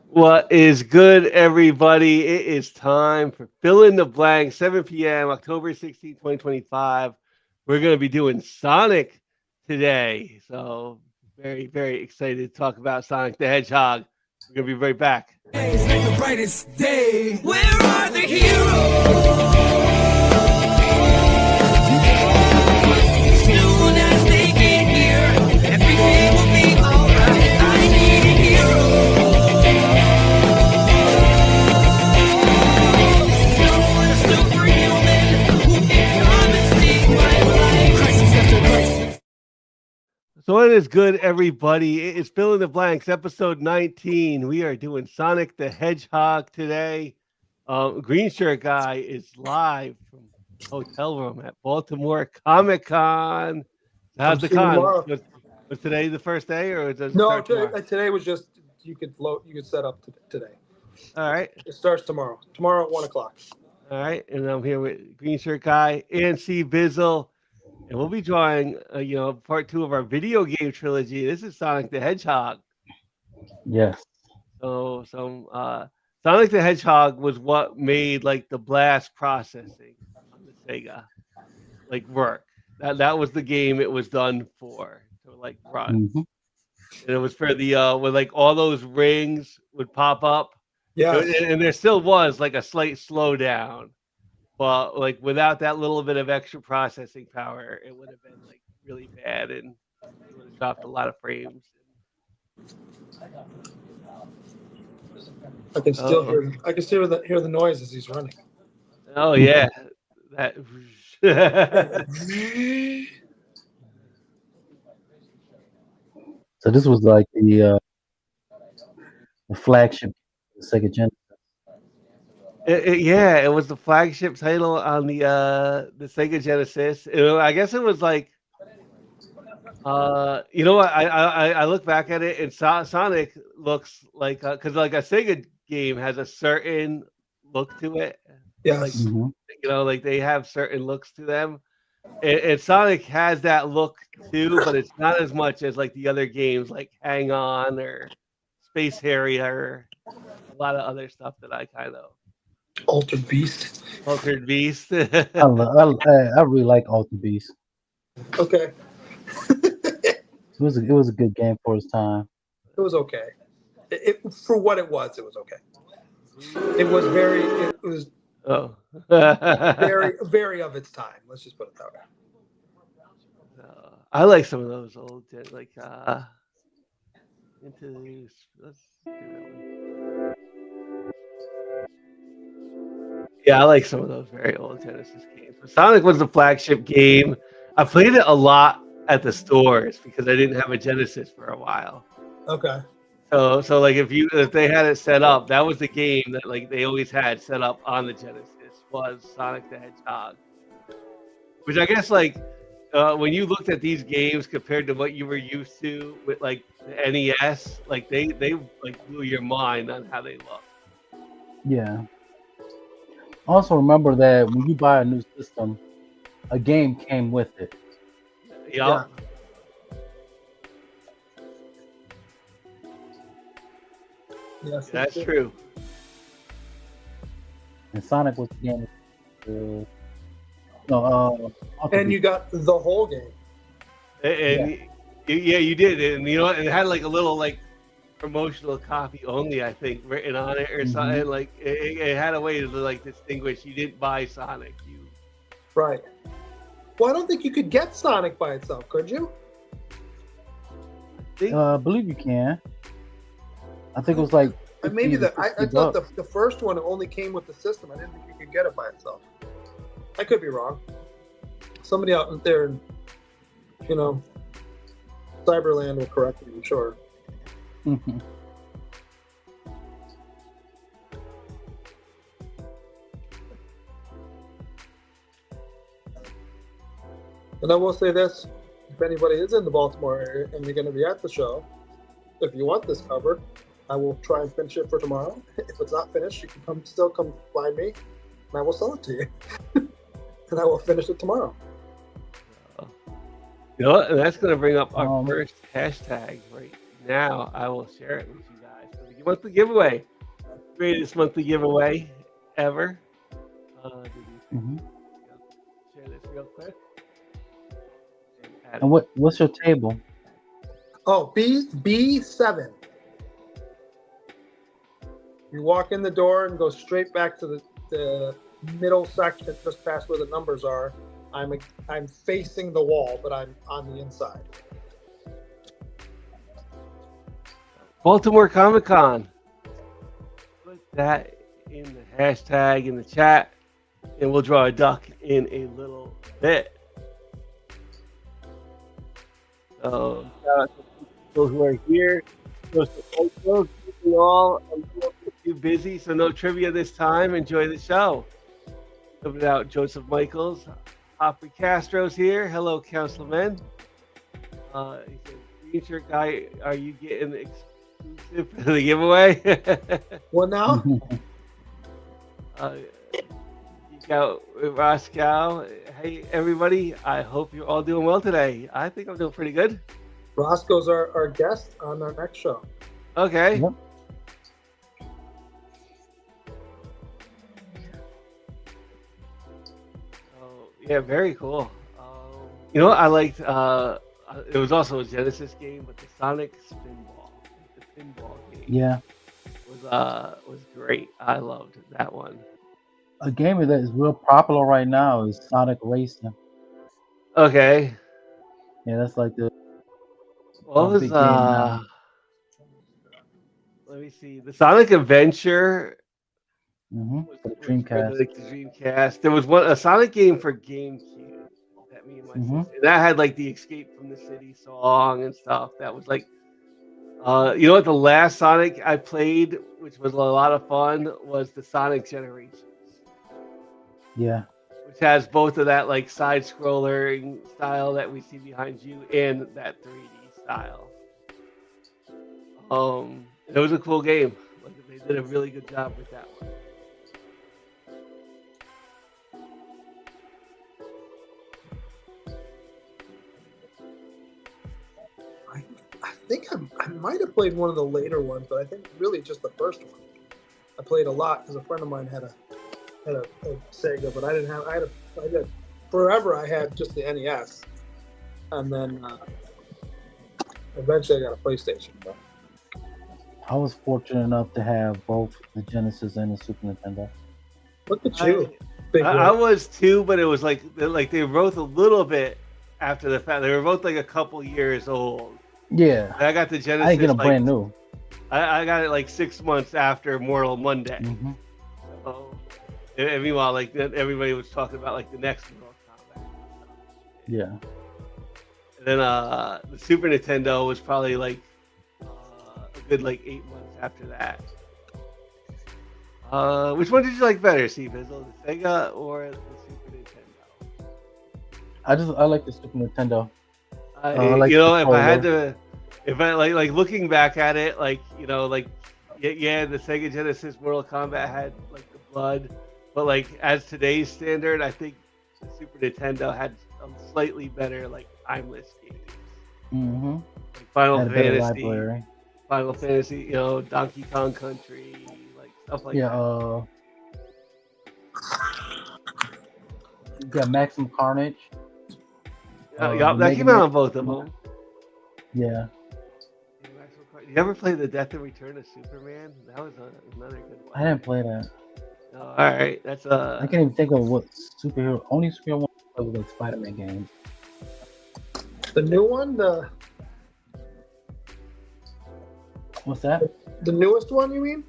What is good, everybody? It is time for Fill in the Blank, 7 p.m., October 16th, 2025. We're going to be doing Sonic today. So, very, very excited to talk about Sonic the Hedgehog. We're going to be right back. It's like the brightest day. Where are the heroes? Soon as they get here, everything will be alright. I need a hero. Someone superhuman who can come and save my life. Crisis after crisis. So, it is good, everybody. It is Fill in the Blanks, episode 19. We are doing Sonic the Hedgehog today. Green Shirt Guy is live from hotel room at Baltimore Comic Con. How's the con? Was today the first day, or does it No, start tomorrow? today was just you could set up today. All right, It starts tomorrow. Tomorrow at 1:00. all right. And I'm here with Green Shirt Guy and C-Bizzle, and we'll be drawing, part 2 of our video game trilogy. This is Sonic the Hedgehog. Yes. So, Sonic the Hedgehog was what made like the blast processing on the Sega like work. That was the game it was done for to like run. Mhm. And it was for the where like all those rings would pop up. Yeah. And there still was like a slight slowdown, but like without that little bit of extra processing power, it would have been like really bad and it would have dropped a lot of frames. I can still hear the noise as he's running. Oh yeah, that. So this was like the flagship Sega Genesis. Yeah, it was the flagship title on the Sega Genesis. I guess it was like, you know what? I look back at it and Sonic looks like because like a Sega game has a certain look to it. Yes. Like Mhm. like they have certain looks to them, and Sonic has that look too, but it's not as much as like the other games like Hang On or Space Harrier, a lot of other stuff that I kind of. Altered Beast. Altered Beast. I really like Alter Beast. Okay. It was a good game for its time. It was okay. It for what it was okay. It was Oh. very of its time. Let's just put it that way. I like some of those old like into these. Let's do that one. Yeah, I like some of those very old Genesis games. But Sonic was the flagship game. I played it a lot at the stores because I didn't have a Genesis for a while. Okay. So like if they had it set up, that was the game that like they always had set up on the Genesis was Sonic the Hedgehog. Which I guess like when you looked at these games compared to what you were used to with like the NES, like they like blew your mind on how they look. Yeah. Also remember that when you buy a new system, a game came with it. Yeah. Yes. That's true. And Sonic was the game. Alter And you Beast. got the whole game. And you did. And you know it had like a little like promotional copy only, I think, written on it or something. Like it had a way to like distinguish you didn't buy Sonic. You Right. Well, I don't think you could get Sonic by itself, could you? think I believe you can. I think it was like Maybe 50 to I 60 thought bucks. the first one only came with the system. I didn't think you could get it by itself. I could be wrong. Somebody out there in, Cyberland will correct me, I'm sure. Mhm. And I will say this, if anybody is in the Baltimore area and you're going to be at the show, if you want this cover, I will try and finish it for tomorrow. If it's not finished, you can still come find me, and I will sell it to you. And I will finish it tomorrow. you know what? And that's going to bring up our first hashtag right now. I will share it with you guys for the monthly giveaway. Greatest monthly giveaway ever. Mhm. Share this real quick. And what's your table? Oh, B7. You walk in the door and go straight back to the middle section, just past where the numbers are. I'm facing the wall, but I'm on the inside. Baltimore Comic Con. Put that in the hashtag in the chat, and we'll draw a duck in a little bit. So, shout out to people who are here. All I'm too busy, so no trivia this time. Enjoy the show. Coming out, Joseph Michaels, Opry Castro's here. Hello, Councilman. He says, "Green shirt guy, are you getting exclusive for the giveaway?" What now? Geek out with Roscoe. Hey, everybody. I hope you're all doing well today. I think I'm doing pretty good. Roscoe's our guest on our next show. Okay. Yep. Yeah, very cool. You know what I liked? It was also a Genesis game, but the Sonic Spinball, the pinball game, Yeah. was great. I loved that one. A game that is real popular right now is Sonic Racing. Okay. Yeah, that's like the What was big game now. Let me see. The Sonic Adventure For the was for Dreamcast. the Dreamcast. There was a Sonic game for GameCube that me and my sister. That had like the Escape from the City song and stuff. That was like, you know what? The last Sonic I played, which was a lot of fun, was the Sonic Generations, Yeah. which has both of that like side scroller style that we see behind you and that 3D style. It was a cool game. Like they did a really good job with that one. I think I might have played one of the later ones, but I think really just the first one. I played a lot because a friend of mine had a Sega, but I didn't have. I had forever. I had just the NES, and then eventually I got a PlayStation. But I was fortunate enough to have both the Genesis and the Super Nintendo. look at you, big I boy. was too, but it was like they were both a little bit after the fact. They were both like a couple years old. Yeah. I got the Genesis. I didn't get them like, brand new. I got it like 6 months after Mortal Monday. Mm-hmm. So, and meanwhile, like everybody was talking about like the next Mortal Kombat. Yeah. And then the Super Nintendo was probably like a good like 8 months after that. Which one did you like better, C-Bizzle, the Sega or the Super Nintendo? I like the Super Nintendo. If I had to, if I like looking back at it, like like yeah, the Sega Genesis Mortal Kombat had like the blood, but like as today's standard, I think the Super Nintendo had a slightly better like timeless games. Mm-hmm. Like Final Had a better Fantasy, library. Donkey Kong Country, like stuff like that. You got Maximum Carnage. That came out on both of them. Yeah. You ever play The Death and Return of Superman? That was another good one. I didn't play that. Oh, all right, that's I can't even think of what superhero. Only superhero one was like Spider-Man games. The new one, What's that? the newest one, you mean?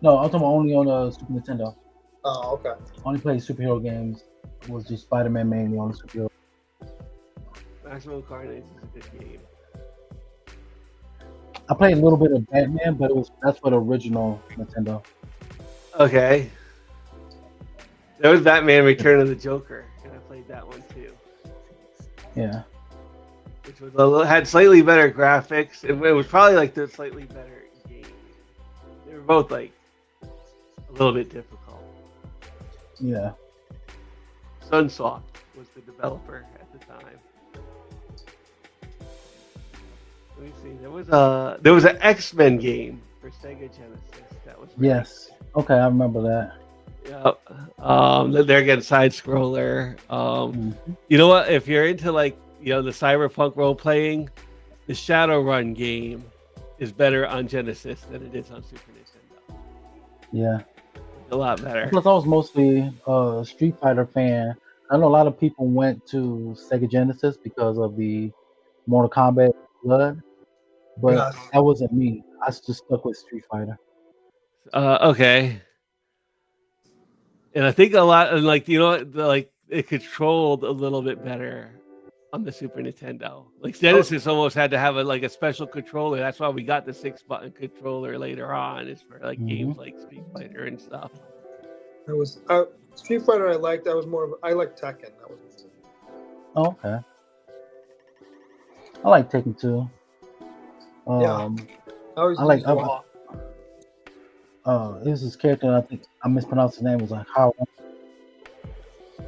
No, I'm talking about only on the Super Nintendo. Oh, okay. Only played superhero games. It was just Spider-Man mainly on the superhero. Maximum Carnage is a good game. I played a little bit of Batman, but that's for the original Nintendo. Okay. There was Batman Return of the Joker, and I played that one too. Yeah. Which had slightly better graphics, and it was probably like the slightly better game. They were both like a little bit difficult. Yeah. Sunsoft was the developer at the time. Let me see. There was an X-Men game for Sega Genesis that was really Yes. Okay, I remember that. yeah. They're again side scroller. Mhm. You know what? If you're into like the cyberpunk role playing, the Shadowrun game is better on Genesis than it is on Super Nintendo. Yeah. A lot better. Plus, I was mostly a Street Fighter fan. I know a lot of people went to Sega Genesis because of the Mortal Kombat Blood, but Yes. that wasn't me. I just stuck with Street Fighter. Okay. And I think a lot, and like like it controlled a little bit better on the Super Nintendo. Like Genesis almost had to have a special controller. That's why we got the 6-button controller later on. Is for like Hmm. games like Street Fighter and stuff. It was Street Fighter. I liked. I was more of. I liked Tekken. That was. Oh, okay. I like Taken 2. Yeah. I always I like used Raw. it was this character, and I think I mispronounced his name. It was like Howard.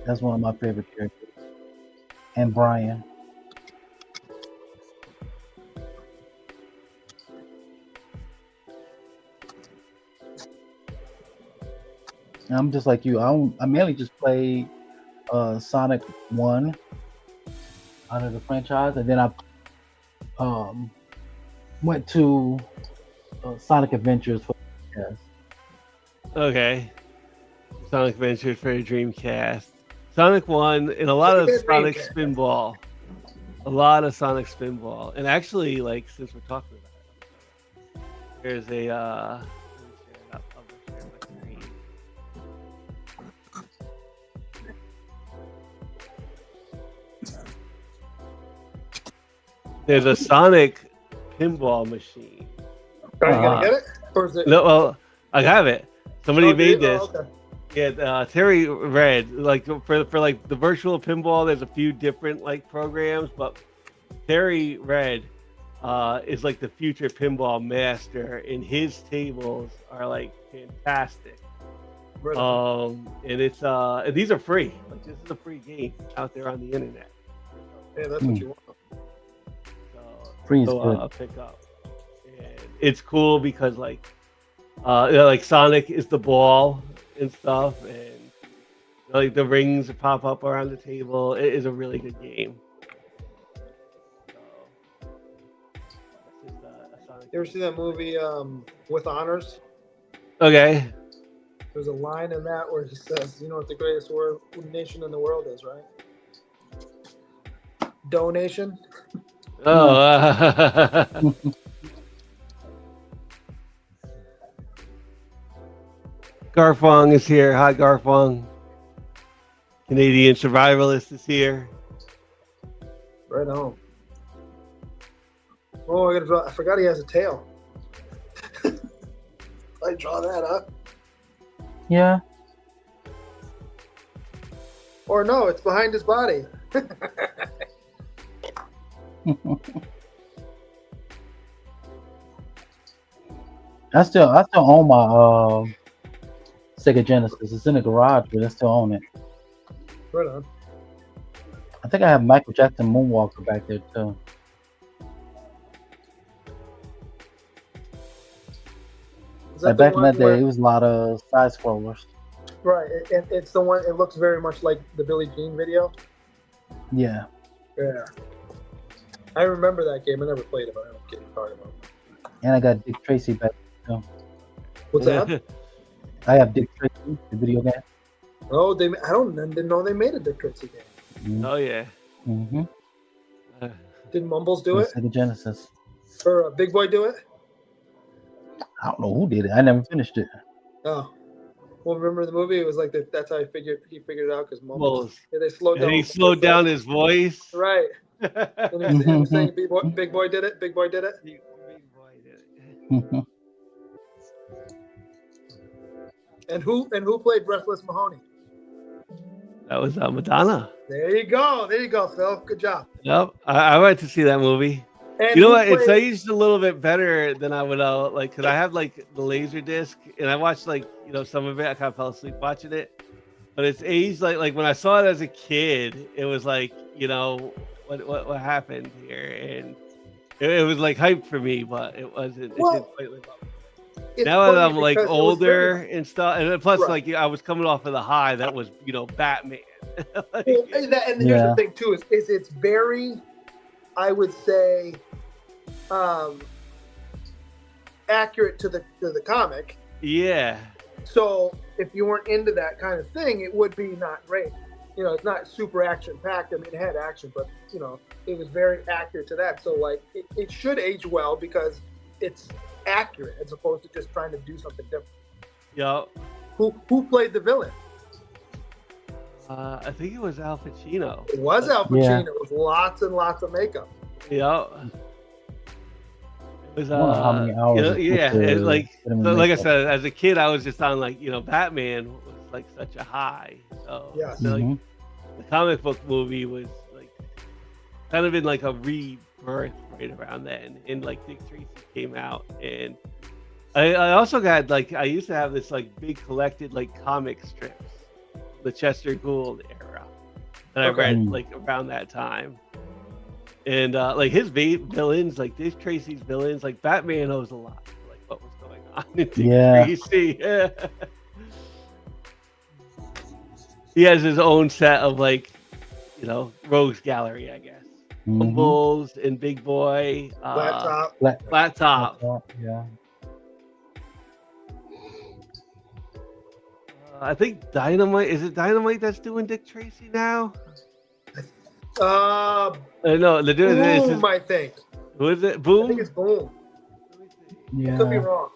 That's one of my favorite characters. And Brian. And I'm just like you. I mainly just played Sonic 1 out of the franchise, and then I went to Sonic Adventures for yes. Okay. Sonic Adventures for the Dreamcast. Sonic 1 and a lot of Sonic Dreamcast. Spinball. A lot of Sonic Spinball. And actually, like, since we're talking about it, there's a let me share it up. I'll share my screen. There's a Sonic pinball machine. Are you gonna get it? Or is it? No, well, I have it. Somebody made this. okay. Yeah, Terry Red, like for like the virtual pinball, there's a few different like programs, but Terry Red is like the future pinball master, and his tables are like fantastic. Right. And it's and these are free. Like this is a free game out there on the internet. Yeah, that's what you want. Free is So good. I'll pick up. And it's cool because like Sonic is the ball and stuff, and like the rings pop up around the table. It is a really good game. So, that's just a Sonic You ever game. see that movie with honors? Okay. There's a line in that where he says, "You know what the greatest nation in the world is, right? Donation." Oh. Garfong is here. Hi, Garfong. Canadian survivalist is here. Right on. Oh, I gotta draw. I forgot he has a tail. I draw that up. Yeah. Or no, it's behind his body. I still own my Sega Genesis. It's in the garage, but I still own it. Right on. I think I have Michael Jackson Moonwalker back there too. Is Like that the back in one that day, where, it was a lot of side scrollers. right? It's the one. It looks very much like the Billie Jean video. Yeah. Yeah. I remember that game. I never played it, but I don't get what you're talking about. And I got Dick Tracy back there too. What's that? I have Dick Tracy, the video game. Oh, didn't know they made a Dick Tracy game. Oh yeah. Mm-hmm. Did Mumbles do it? Sega Genesis. Or Big Boy do it? I don't know who did it. I never finished it. Oh. Well, remember the movie? It was like that's how he figured it out because Mumbles. Well, They slowed down. and he slowed down his voice. Right. And he was saying Big Boy did it. Big Boy did it. Big boy did it. And who played Breathless Mahoney? That was Madonna. There you go. There you go, Phil. Good job. Yep, I went to see that movie. And You know who what? It's played- aged a little bit better than I would like, because I have like the laser disc, and I watched like some of it. I kind of fell asleep watching it, but it's aged like when I saw it as a kid, it was like what happened here, and It was like hype for me, but it wasn't. It Well, didn't quite live up. It's Now that funny I'm like because it was very, older and stuff, and then plus Right. like I was coming off of the high that was Batman. Like, well, and here's Yeah. the thing too is it's very, I would say, accurate to the comic. yeah, So if you weren't into that kind of thing, it would be not great. It's not super action packed. I mean, it had action, but it was very accurate to that. So like, it should age well because it's accurate as opposed to just trying to do something different. yo, Who played the villain? I think it was Al Pacino. It was Al Pacino with lots and lots of makeup. Yeah. It was I wonder how many hours it took yeah, to it's like put him in so like I makeup. said, as a kid, I was just on like Batman was like such a high. So Yes. I feel like Mhm. the comic book movie was like kind of in like a rebirth right around then, and like Dick Tracy came out, and I also got like I used to have this like big collected like comic strips, the Chester Gould era that I Okay. read like around that time. And like his villains, like Dick Tracy's villains, like Batman knows a lot, like what was going on in Dick Yeah. Tracy. He has his own set of like, rogues gallery, I guess. Mhm. Bulls and Big Boy, Flat top. Flat Top. Yeah. I think Dynamite. Is it Dynamite that's doing Dick Tracy now? No, they're doing this. Boom, I think. Who is it? I think Boom. it's Boom. Yeah. Could be wrong.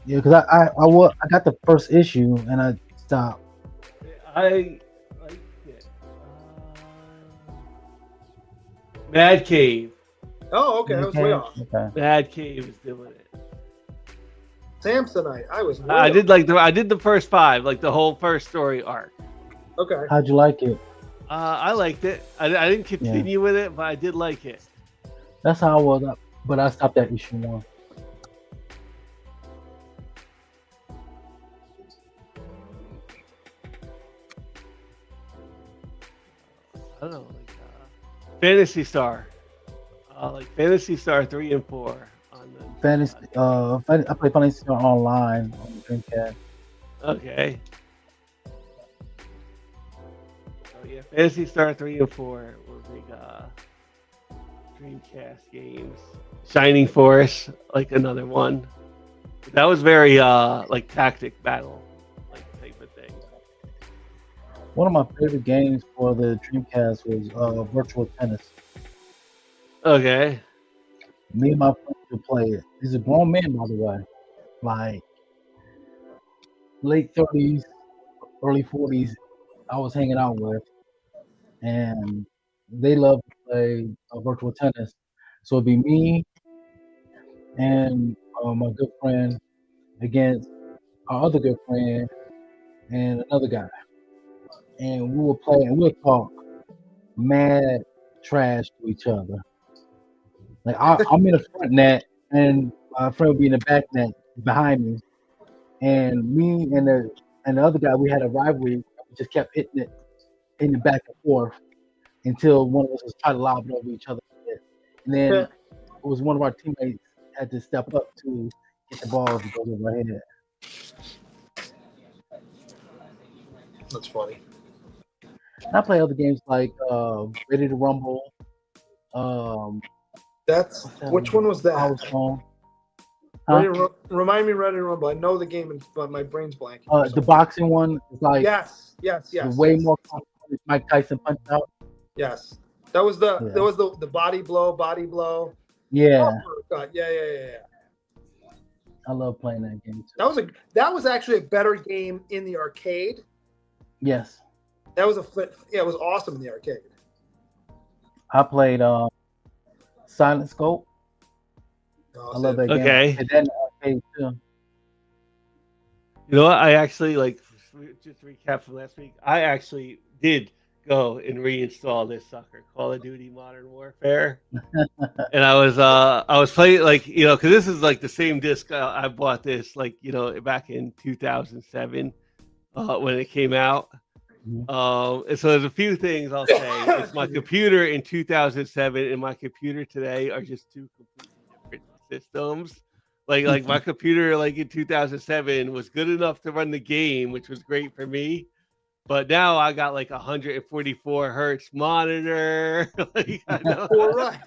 Yeah, because I got the first issue and I stopped. I like it. Mad Cave. Oh, okay. I was way off. Okay. Mad Cave is doing it. Samsonite. I was way I did off. I did the first 5, like the whole first story arc. Okay. How'd you like it? I liked it. I didn't continue with it, but I did like it. That's how I was, but I stopped at issue 1. I don't know, like Fantasy Star, like Fantasy Star 3 and 4 on the Fantasy. I play Fantasy Star online on Dreamcast. Okay. So yeah, Fantasy Star 3 and 4 were big Dreamcast games. Shining Force, like another one. That was very like tactic battle like type of thing. One of my favorite games for the Dreamcast was Virtual Tennis. Okay. Me and my friends would play it. These are grown men, by the way, like late 30s, early 40s. I was hanging out with, and they love to play virtual tennis. So it'd be me and my good friend against our other good friend and another guy, and we would play and we'll talk mad trash to each other. Like I'm in the front net, and my friend would be in the back net behind me, and me and the other guy, we had a rivalry. We just kept hitting it in the back and forth until one of us was trying to lob it over each other. And then it was one of our teammates had to step up to get the ball to go over our head. That's funny. And I play other games like Ready to Rumble. That's what's that which one was that? Power Stone. Huh? Remind me, Ready to Rumble. I know the game, but my brain's blank. The boxing one is like yes, way more complicated. Mike Tyson punch out. Yes, that was the Yeah. that was the body blow. Yeah, Uppercut. Yeah. I love playing that game too. That was actually a better game in the arcade. Yes, That was it was awesome in the arcade. I played Silent Scope. I love that game. Okay. And then arcade too. You know what? I actually like just to recap from last week. I actually did go and reinstall this sucker, Call of Duty Modern Warfare, and I was playing like because this is like the same disc I bought this like back in 2007 when it came out, And so there's a few things I'll say. It's my computer in 2007 and my computer today are just two completely different systems. Like my computer like in 2007 was good enough to run the game, which was great for me. But now I got like 144 hertz monitor. Like I know. All right.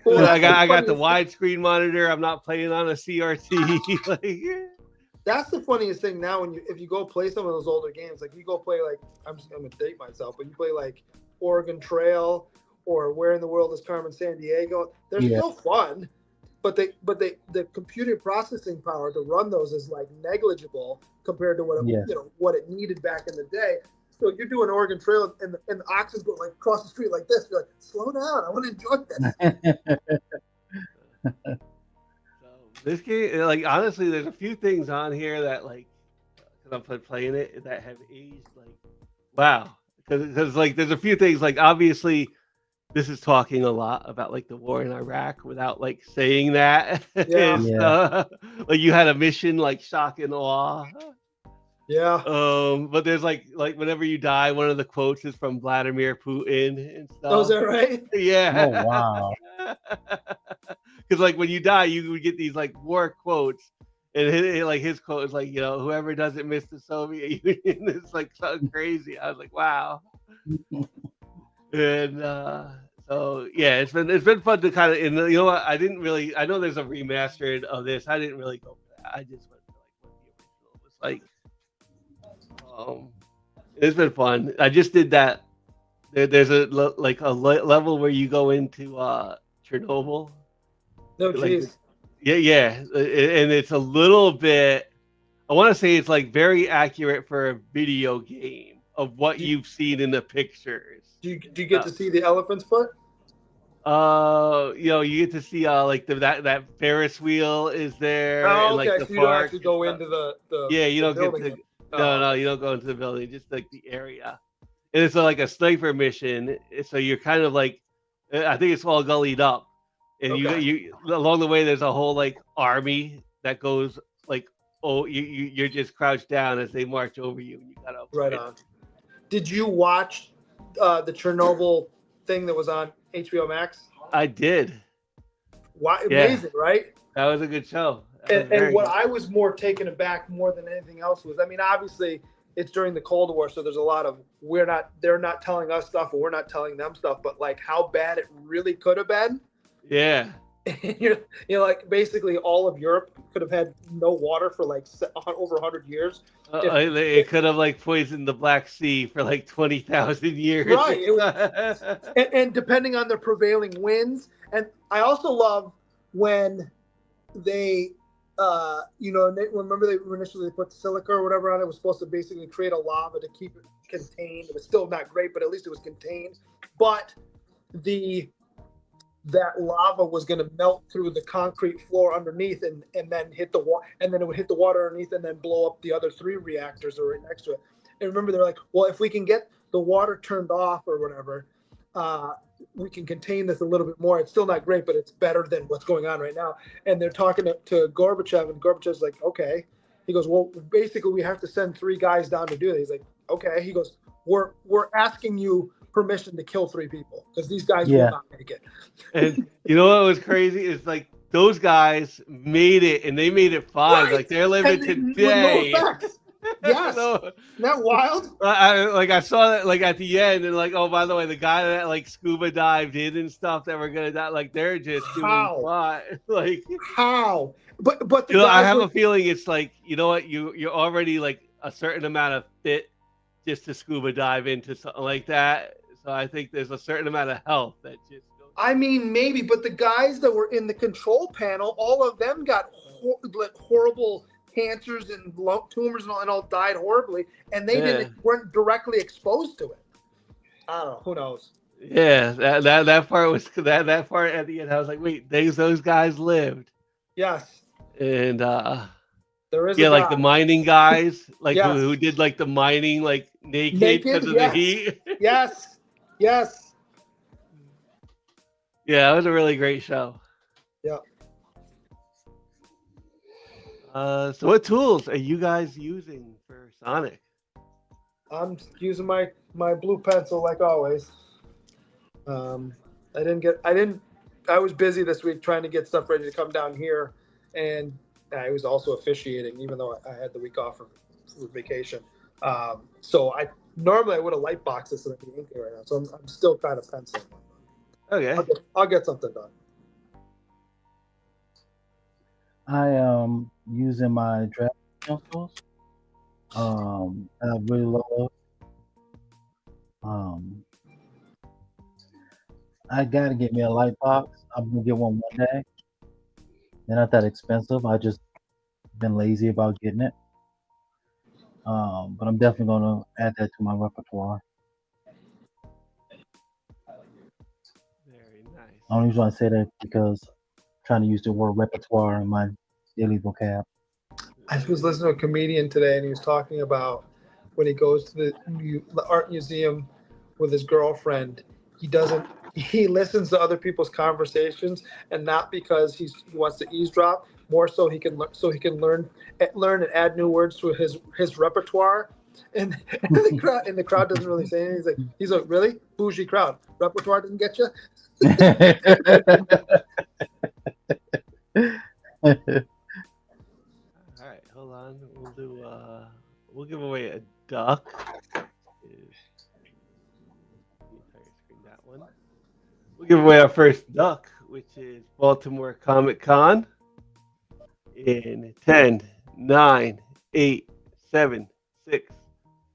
Well, I got the funniest- widescreen monitor. I'm not playing on a CRT. Like, That's the funniest thing now. When if you go play some of those older games, like you go play like I'm gonna date myself, but you play like Oregon Trail or Where in the World is Carmen San Diego. They're still fun, but the computer processing power to run those is like negligible compared to what what it needed back in the day. So you're doing Oregon Trail and the oxes go like across the street like this. You're like, slow down. I want to enjoy this. This game, like honestly, there's a few things on here that like, because I'm playing it, that have aged like, wow. Because like, there's a few things like obviously, this is talking a lot about like the war in Iraq without like saying that. Yeah. Like you had a mission like shock and awe. Yeah. But there's like whenever you die, one of the quotes is from Vladimir Putin and stuff. Oh, is that right? Yeah. Oh wow. Because like when you die, you would get these like war quotes, and his quote is like, you know, whoever doesn't miss the Soviet Union is like something crazy. I was like, wow. And so yeah, it's been fun to kind of, and you know what, I know there's a remastered of this. I didn't really go for that. I just went for like what the original was like. It's been fun. I just did that. There's a level where you go into Chernobyl. No, Like, jeez. yeah, and it's a little bit. I want to say it's like very accurate for a video game of what you've seen in the pictures. Do you get to see the elephant's foot? You know, you get to see like that Ferris wheel is there. Oh, and, like, okay. the So you don't park actually go and into stuff. the Yeah, you don't get building. to. No, you don't go into the building. Just like the area, and it's like a sniper mission. So you're kind of like, I think it's all gullied up, and you along the way there's a whole like army that goes like, oh, you're just crouched down as they march over you, and you gotta right on. Did you watch the Chernobyl thing that was on HBO Max? I did. Why? Amazing, right? That was a good show. And what I was more taken aback more than anything else was, I mean, obviously it's during the Cold War, so there's a lot of they're not telling us stuff, or we're not telling them stuff, but like how bad it really could have been. Yeah. you're like basically all of Europe could have had no water for like over 100 years. It could have like poisoned the Black Sea for like 20,000 years. Right. And depending on the prevailing winds. And I also love when they, remember they initially put silica or whatever on it. It was supposed to basically create a lava to keep it contained. It was still not great, but at least it was contained. But that lava was going to melt through the concrete floor underneath and then hit the water, and then it would hit the water underneath and then blow up the other 3 reactors that were right next to it. And remember, they're like, well, if we can get the water turned off or whatever, we can contain this a little bit more. It's still not great, but it's better than what's going on right now. And they're talking to Gorbachev, and Gorbachev's like, okay. He goes, well, basically we have to send 3 guys down to do it. He's like, okay. He goes, we're asking you permission to kill 3 people because these guys will not make it. And you know what was crazy is like those guys made it, and they made it fine. Right. Like they're living today. Yes. So, isn't that wild? I saw that like at the end, and like, oh, by the way, the guy that like scuba dived in and stuff that were gonna die, like they're just doing fine. Like how? But I have a feeling it's like, you know what, you're already like a certain amount of fit just to scuba dive into something like that. So I think there's a certain amount of health that just goes. I mean, maybe, but the guys that were in the control panel, all of them got horrible cancers and tumors and all died horribly, and they weren't directly exposed to it. I don't know. Who knows? Yeah, that part was that part at the end. I was like, wait, those guys lived. Yes. And there is like the mining guys, like yes. who did like the mining like naked because of the heat. Yes. Yes. Yeah, it was a really great show. Yeah. So what tools are you guys using for Sonic? I'm using my blue pencil like always. I was busy this week trying to get stuff ready to come down here, and I was also officiating, even though I had the week off for vacation. So I normally I would have light boxed this and I'd be inking right now. So I'm still kind of penciling. Okay. I'll get something done. I am using my draft pencils. I really love. I gotta get me a light box. I'm gonna get one day. They're not that expensive. I just been lazy about getting it. But I'm definitely gonna add that to my repertoire. Very nice. I only want to say that because I'm trying to use the word repertoire in my daily vocab. I was listening to a comedian today, and he was talking about when he goes to the art museum with his girlfriend. He listens to other people's conversations, and not because he wants to eavesdrop. More so he can learn and add new words to his repertoire. And the crowd doesn't really say anything. He's like really bougie crowd. Repertoire didn't get you. All right, hold on. We'll give away a duck. That one. We'll give away our first duck, which is Baltimore Comic Con in 10, 9, 8, 7, 6,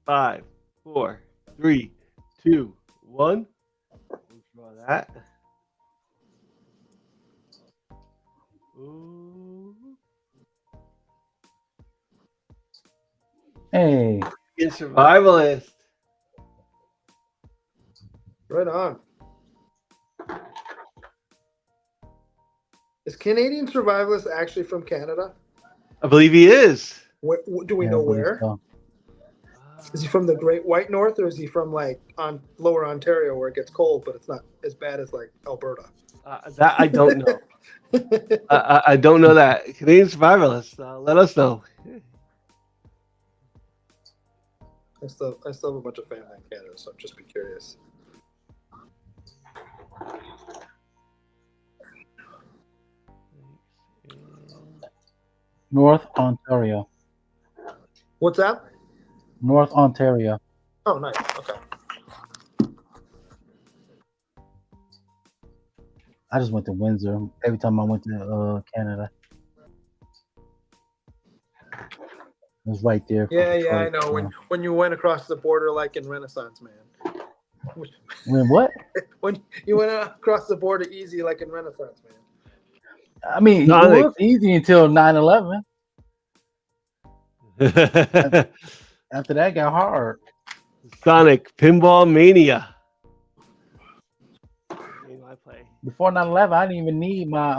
5, 4, 3, 2, 1. We'll draw that. Ooh. Hey, In Survivalist. Right on. Is Canadian Survivalist actually from Canada? I believe he is. Do we yeah, know I believe where? so. Is he from the Great White North, or is he from like on lower Ontario where it gets cold, but it's not as bad as like Alberta? That I don't know. I don't know that. Canadian Survivalist. Let us know. I still have a bunch of family in Canada, so I'd just be curious. North Ontario. What's that? North Ontario. Oh, nice. Okay. I just went to Windsor every time I went to Canada. It was right there. Yeah, I know. When you went across the border, like in Renaissance Man. When what? When you went across the border easy, like in Renaissance Man. I mean, it was easy until 9/11. After that, it got hard. Sonic Pinball Mania. Game I play. Before 9/11, I didn't even need my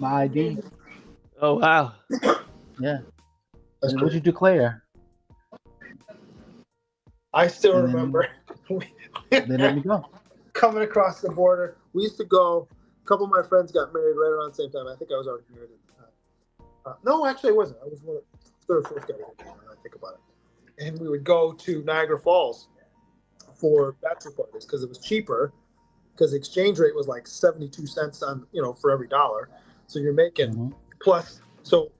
ID. Oh wow. Yeah. That's What'd you declare? I still remember. They let me go. Coming across the border, we used to go. A couple of my friends got married right around the same time. I think I was already married at the time. No, actually, I wasn't. I was one of the third or fourth guy. When I think about it. And we would go to Niagara Falls for bachelor parties because it was cheaper. Because the exchange rate was like 72 cents on for every dollar. So you're making plus. So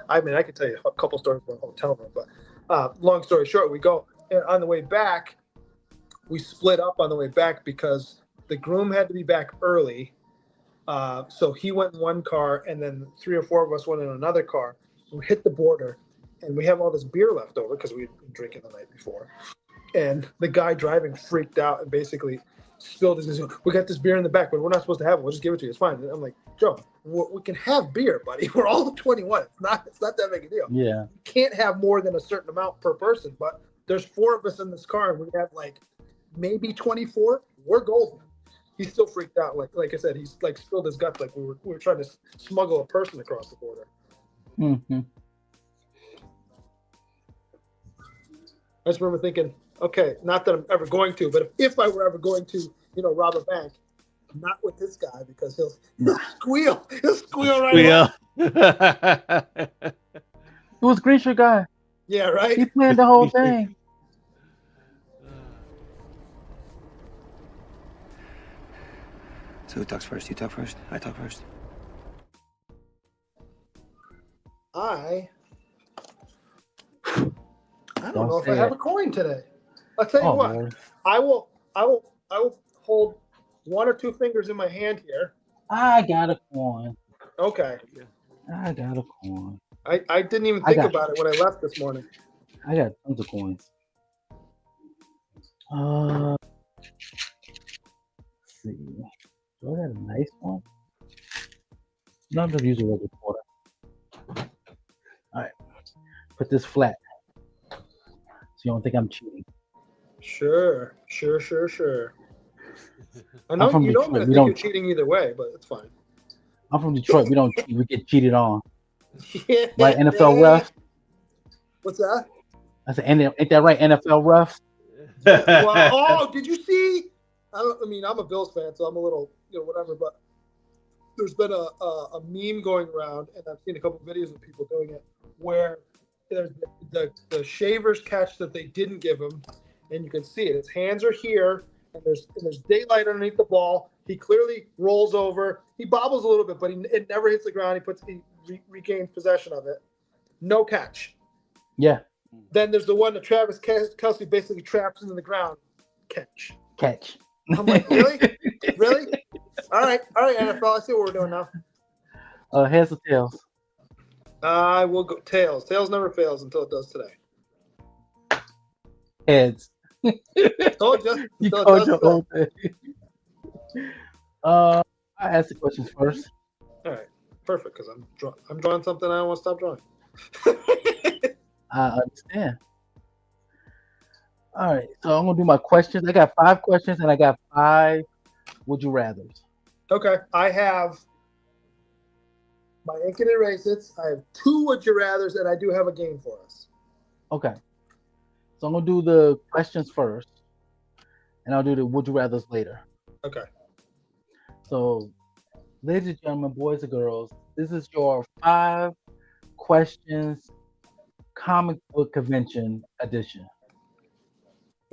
I could tell you a couple stories about the hotel room, but long story short, we go and on the way back. We split up on the way back because the groom had to be back early. So he went in one car, and then 3 or 4 of us went in another car. We hit the border, and we have all this beer left over because we'd been drinking the night before. And the guy driving freaked out and basically spilled his. We got this beer in the back, but we're not supposed to have it. We'll just give it to you. It's fine. And I'm like, Joe, we can have beer, buddy. We're all 21. It's not that big a deal. Yeah. You can't have more than a certain amount per person, but there's 4 of us in this car, and we have like maybe 24. We're golden. He's still freaked out. Like I said, he's like spilled his guts. Like we were trying to smuggle a person across the border. Mm-hmm. I just remember thinking, okay, not that I'm ever going to, but if I were ever going to, rob a bank, not with this guy because he'll squeal. He'll squeal right away. It was Green Shirt guy. Yeah, right. He planned the whole thing. So who talks first? You talk first? I talk first? I don't Don't know if I say have it. a coin today. I'll tell you Oh, what. Lord. I will hold one or two fingers in my hand here. I got a coin. Okay. I got a coin. I didn't even I think got- about it when I left this morning. I got tons of coins. Let's see. Do I got a nice one? No, I'm just using a regular quarter. All right. Put this flat. So you don't think I'm cheating. Sure. I know I'm from you know Detroit. I'm gonna We think don't. you're cheating either way, but it's fine. I'm from Detroit. We don't cheat. We get cheated on. Yeah. Right, NFL refs? What's that? I said, ain't that right, NFL refs? Well, did you see? I mean, I'm a Bills fan, so I'm a little, whatever. But there's been a meme going around, and I've seen a couple of videos of people doing it, where there's the Shavers catch that they didn't give him, and you can see it. His hands are here, and there's daylight underneath the ball. He clearly rolls over. He bobbles a little bit, but it never hits the ground. He regains possession of it. No catch. Yeah, Then there's the one that Travis Kelce basically traps into the ground. Catch. catch. I'm like, really? Really? All right, NFL. I see what we're doing now. Heads or tails? I will go tails. Tails never fails until it does today. Heads. Told you. You Until it called does your today. own thing. I ask the questions first. All right, perfect. Because I'm drawing something I don't want to stop drawing. I understand. All right, so I'm gonna do my questions. I got 5 questions and I got 5 would you rather's. Okay, I have my ink and erase it. I have 2 would you rather's, and I do have a game for us. Okay, so I'm gonna do the questions first, and I'll do the would you rather's later. Okay. So, ladies and gentlemen, boys and girls, this is your 5 questions comic book convention edition.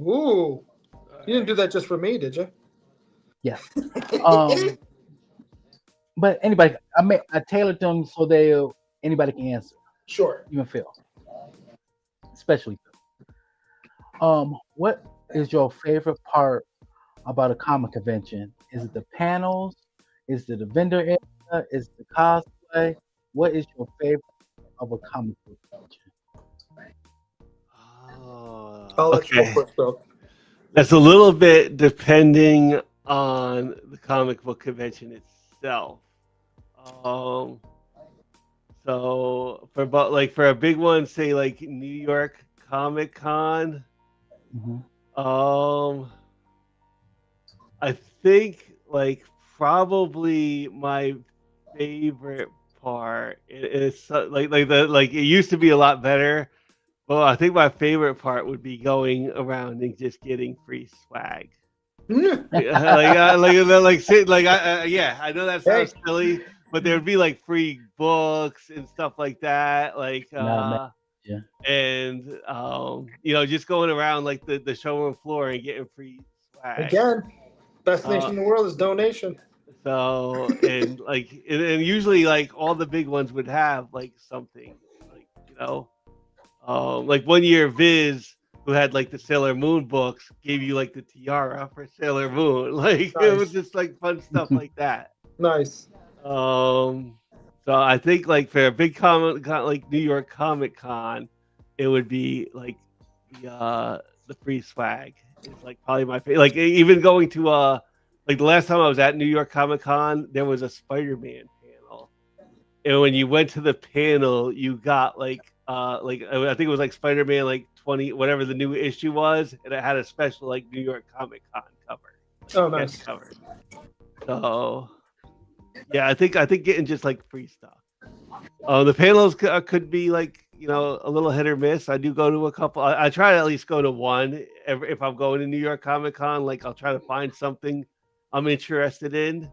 Ooh, you didn't do that just for me, did you? Yes. But anybody, I tailored them so anybody can answer, Sure. even Phil, especially Phil. What is your favorite part about a comic convention? Is it the panels? Is it the vendor area? Is it the cosplay? What is your favorite of a comic book convention? I'll let you go Okay. first, Phil. That's a little bit depending on the comic book convention itself. So for a big one, say like New York Comic Con, Mhm. I think like probably my favorite part is like it used to be a lot better. Well, I think my favorite part would be going around and just getting free swag. Yeah, I know that sounds silly, but there would be like free books and stuff like that, Yeah. and just going around like the showroom floor and getting free swag. Again, best nation in the world is donation. So and usually like all the big ones would have like something like like one year Viz, who had like the Sailor Moon books, gave you like the tiara for Sailor Moon. Like it was just like fun stuff like that. Nice. So I think like for a big like New York Comic Con, it would be like the free swag. It's like probably my favorite. Like even going to like the last time I was at New York Comic Con, there was a Spider-Man panel. And when you went to the panel, you got like I think it was like Spider-Man like 20 whatever the new issue was, and it had a special like New York Comic Con cover. Oh, nice. Cover. So yeah, I think getting just like free stuff. The panels could be like a little hit or miss. I do go to a couple. I try to at least go to one if I'm going to New York Comic Con. Like I'll try to find something I'm interested in.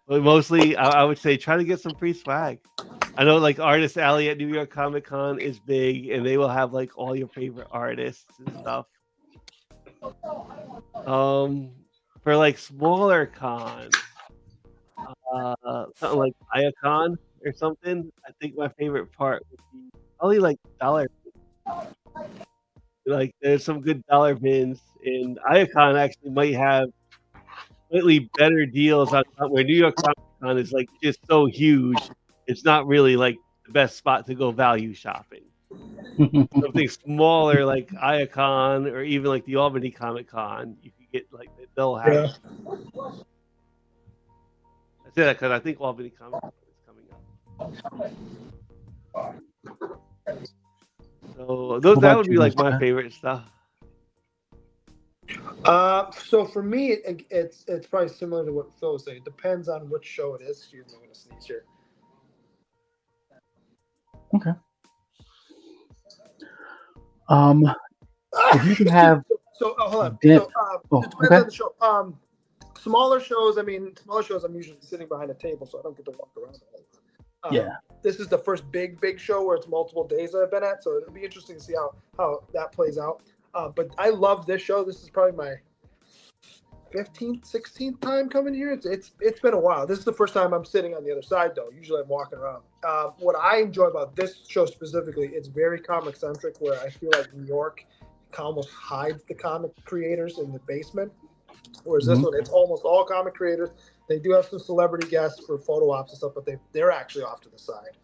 But mostly, I would say try to get some free swag. I know like Artist Alley at New York Comic Con is big, and they will have like all your favorite artists and stuff. For like smaller cons, something like Iacon or something. I think my favorite part would be probably like dollar. Like there's some good dollar bins, and Iacon actually might have slightly better deals on where New York Comic Con is like just so huge. It's not really like the best spot to go value shopping. Something smaller like Iacon or even like the Albany Comic Con, you can get like they'll have. Yeah. I say that because I think Albany Comic Con is coming up. So those What that about would be you, like my Mr. favorite stuff. So for me, it's probably similar to what Phil was saying. It depends on which show it is. Excuse me, I'm gonna sneeze here. Okay. If you can have Hold on. Dent. It depends on the show. Smaller shows. I mean, smaller shows. I'm usually sitting behind a table, so I don't get to walk around. Yeah. This is the first big show where it's multiple days that I've been at, so it'll be interesting to see how that plays out. But I love this show. This is probably my 15th, 16th time coming here. It's been a while. This is the first time I'm sitting on the other side, though. Usually I'm walking around. What I enjoy about this show specifically, it's very comic centric, where I feel like New York almost hides the comic creators in the basement. Whereas this one, it's almost all comic creators. They do have some celebrity guests for photo ops and stuff, but they're actually off to the side.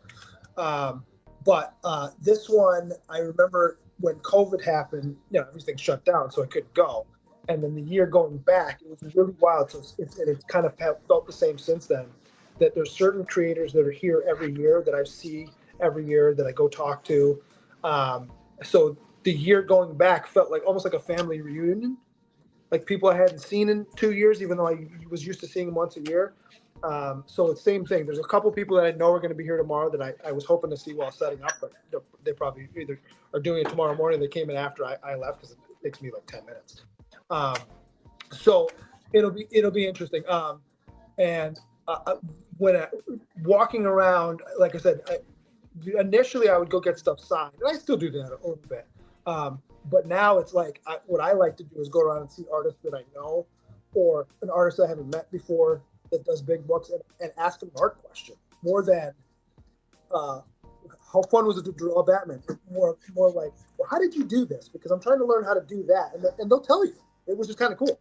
But this one, I remember when COVID happened, everything shut down, so I couldn't go. And then the year going back, it was really wild. So it's kind of felt the same since then. That there's certain creators that are here every year that I see every year that I go talk to. So the year going back felt like almost like a family reunion. Like people I hadn't seen in 2 years, even though I was used to seeing them once a year. So it's the same thing. There's a couple people that I know are going to be here tomorrow that I was hoping to see while setting up, but they probably either are doing it tomorrow morning. They came in after I left because it takes me like 10 minutes. So it'll be interesting. When walking around, like I said, initially I would go get stuff signed, and I still do that a little bit. But now it's like what I like to do is go around and see artists that I know, or an artist I haven't met before that does big books, and ask them an art question more than how fun was it to draw Batman. More like, well, how did you do this? Because I'm trying to learn how to do that, and they'll tell you. It was just kind of cool.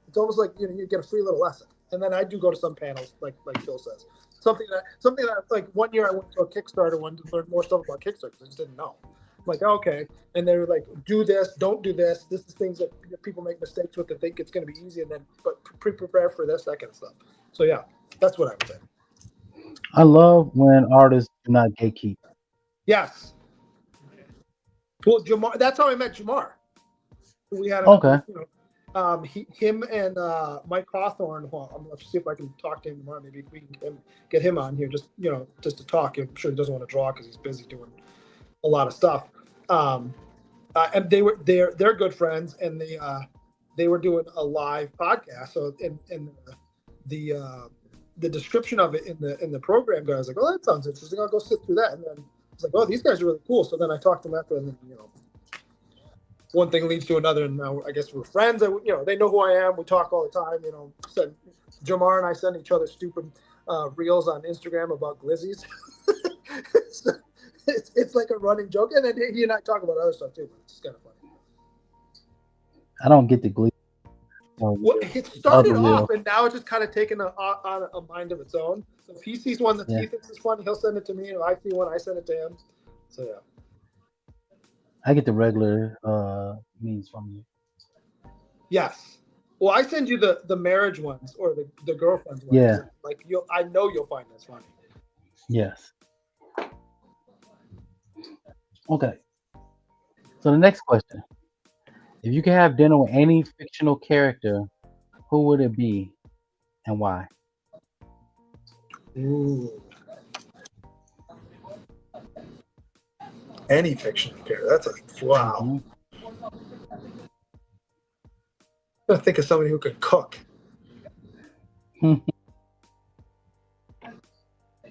It's almost like you get a free little lesson. And then I do go to some panels, like Phil says. Something that like 1 year I went to a Kickstarter one to learn more stuff about Kickstarter because I just didn't know. I'm like, okay. And they were like, do this, don't do this. This is things that people make mistakes with that think it's going to be easy, and then but prepare for this, that kind of stuff. So yeah, that's what I would say. I love when artists do not gatekeep. Yes. Well, Jamar, that's how I met Jamar. We had him and Mike Hawthorne. Well, I'm going to see if I can talk to him tomorrow. Maybe we can get him on here just to talk. I'm sure he doesn't want to draw because he's busy doing a lot of stuff. And they're good friends, and they were doing a live podcast. So in the description of it in the program guy was like, oh, that sounds interesting. I'll go sit through that. And then I was like, oh, these guys are really cool. So then I talked to them after, and then one thing leads to another, and now I guess we're friends. They know who I am. We talk all the time. Jamar and I send each other stupid reels on Instagram about glizzies. So it's like a running joke, and then he and I talk about other stuff too. But it's kind of funny. I don't get the glee. Well, it started off, and now it's just kind of taken on a mind of its own. So if he sees one that he thinks is funny, he'll send it to me. And if I see one, I send it to him. So yeah. I get the regular memes from you. Yes. Well, I send you the marriage ones or the girlfriends ones. Yeah. Like I know you'll find this funny. Yes. Okay. So the next question: if you could have dinner with any fictional character, who would it be, and why? Ooh. Any fictional character. That's wow. Mm-hmm. I'm gonna think of somebody who could cook.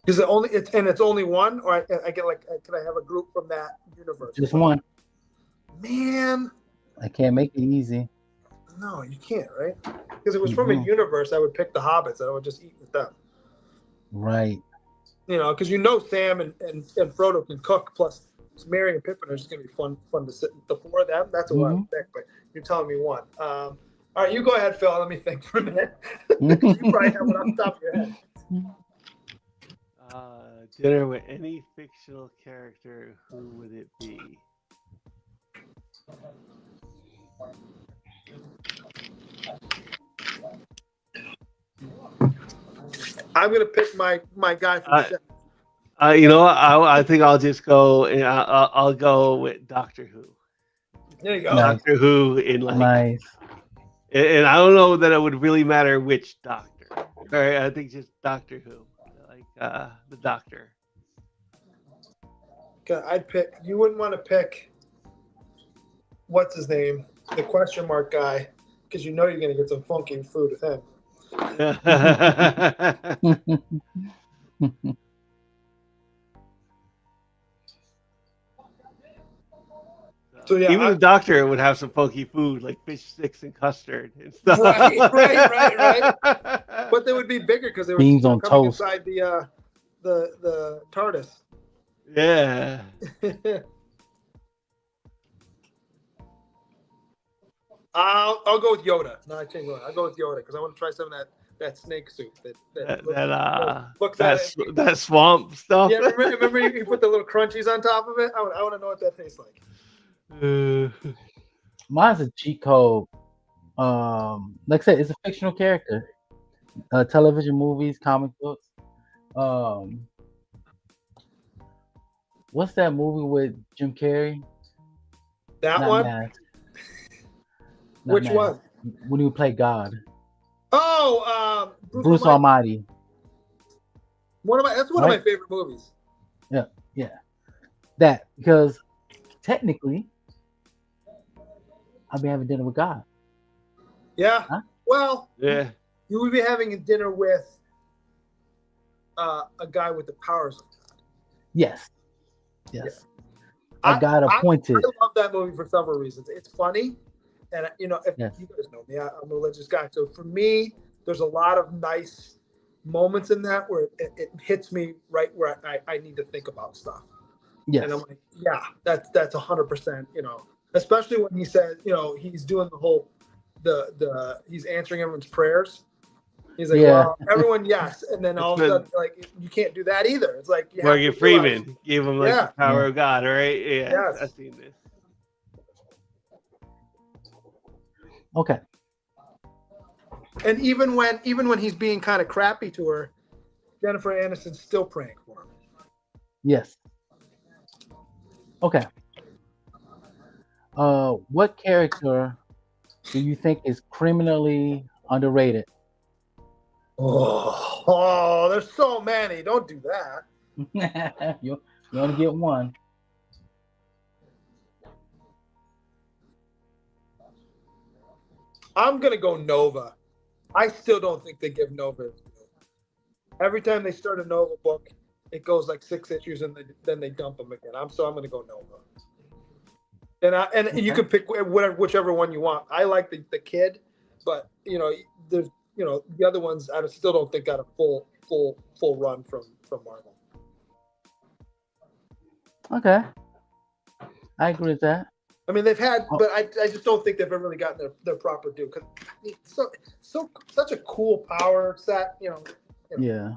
Is it only it's only one, or I get like, can I have a group from that universe? Just one. Man, I can't make it easy. No, you can't, right? Because it was from a universe, I would pick the hobbits and I would just eat with them. Right. Because Sam and Frodo can cook, plus Merry and Pippin are just going to be fun to sit. The four of them, that's what I would pick, but you're telling me one. All right, you go ahead, Phil. Let me think for a minute. You probably have one off the top of your head. Dinner with any fictional character, who would it be? I'm going to pick my guy from Chef. You know what? I think I'll just go. And I'll go with Doctor Who. There you go. Nice. Doctor Who in like. Nice. And I don't know that it would really matter which doctor. All right, I think just Doctor Who, like the Doctor. I'd pick. You wouldn't want to pick. What's his name? The question mark guy, because you're going to get some funky food with him. So yeah, even the Doctor would have some funky food like fish sticks and custard and stuff. Right. But they would be bigger because they were beans on toast inside the TARDIS. Yeah. I'll go with Yoda. No, I changed one. I'll go with Yoda because I want to try some of that snake soup that swamp stuff. Yeah, remember you put the little crunchies on top of it? I want to know what that tastes like. Mine's a cheat code. Like I said, it's a fictional character. Television, movies, comic books. What's that movie with Jim Carrey? That Not one? Mask. Which Mask. one? When you play God. Oh, Bruce Almighty. That's one of my favorite movies. Yeah. That, because technically, I'll be having dinner with God. Yeah. Huh? Well, yeah. You would be having a dinner with a guy with the powers of God. Yes. Yeah. I got appointed. I love that movie for several reasons. It's funny. And, if you guys know me, I'm a religious guy. So for me, there's a lot of nice moments in that where it hits me right where I need to think about stuff. Yes. And I'm like, yeah, that's 100%, especially when he says, he's doing the whole, he's answering everyone's prayers. He's like, well, everyone, yes. And then all of a sudden, like, you can't do that either. It's like, Morgan Freeman gave him like the power of God, right? Yeah. Yes. I've seen this. Okay. And even when he's being kind of crappy to her, Jennifer Aniston's still praying for him. Yes. Okay. What character do you think is criminally underrated? Oh, there's so many. Don't do that. You only get one. I'm going to go Nova. I still don't think they give Nova. Every time they start a Nova book, it goes like 6 issues and then they dump them again. I'm going to go Nova. And you can pick whichever one you want. I like the kid, but there's the other ones I still don't think got a full run from Marvel. Okay. I agree with that. I mean, they've had, but I just don't think they've ever really gotten their proper due because it's such a cool power set, Yeah.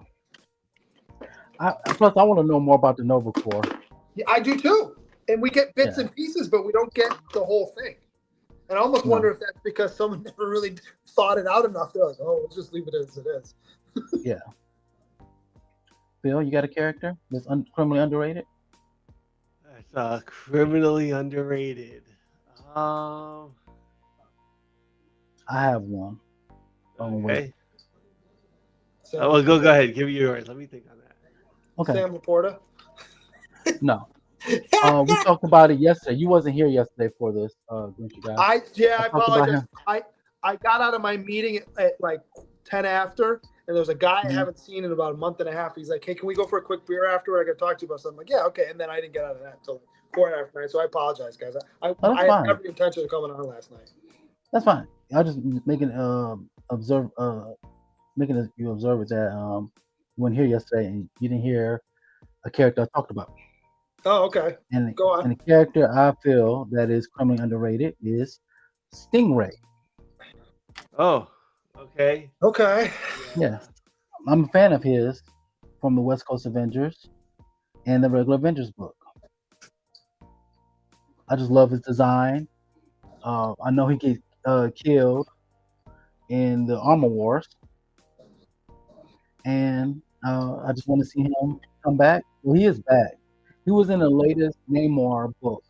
Plus, I want to know more about the Nova Corps. Yeah, I do too. And we get bits and pieces, but we don't get the whole thing. And I almost wonder if that's because someone never really thought it out enough. They're like, oh, let's just leave it as it is. Yeah. Bill, you got a character that's criminally underrated? That's criminally underrated. I have one. Okay. Well, go ahead. Give me yours. Let me think on that. Okay. Sam Laporta? No. We talked about it yesterday. You wasn't here yesterday for this, guy. I apologize. I got out of my meeting at like 10 after, and there was a guy I haven't seen in about a month and a half. He's like, hey, can we go for a quick beer afterward? I got to talk to you about something. I'm like, yeah, okay. And then I didn't get out of that until 4 after 9, so I apologize, guys. I had every intention of coming on last night. That's fine. I just making observe making you observe that you weren't here yesterday and you didn't hear a character I talked about. Oh, okay. And Go on. and the character I feel that is criminally underrated is Stingray. Oh, okay. Okay. Yes, I'm a fan of his from the West Coast Avengers and the regular Avengers book. I just love his design. I know he gets killed in the Armor Wars, and I just want to see him come back. Well, he is back. He was in the latest Namor book,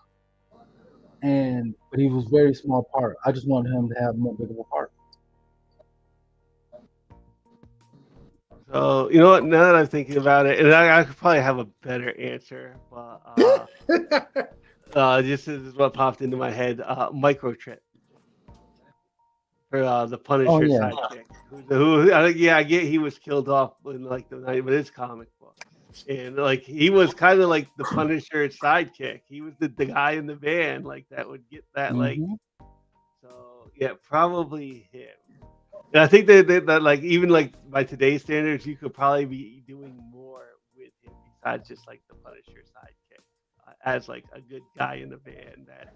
but he was very small part. I just wanted him to have more big of a part. So you know what? Now that I'm thinking about it, and I could probably have a better answer, but this is what popped into my head. Microchip for the Oh Punisher yeah, sidekick. Who I think, yeah, I get he was killed off in like the night, but his comic book, and like he was kind of like the Punisher sidekick. He was the guy in the van like that would get that like. hmm So yeah, probably him. And I think that like even like by today's standards, you could probably be doing more with him besides just like the Punisher sidekick as like a good guy in the band that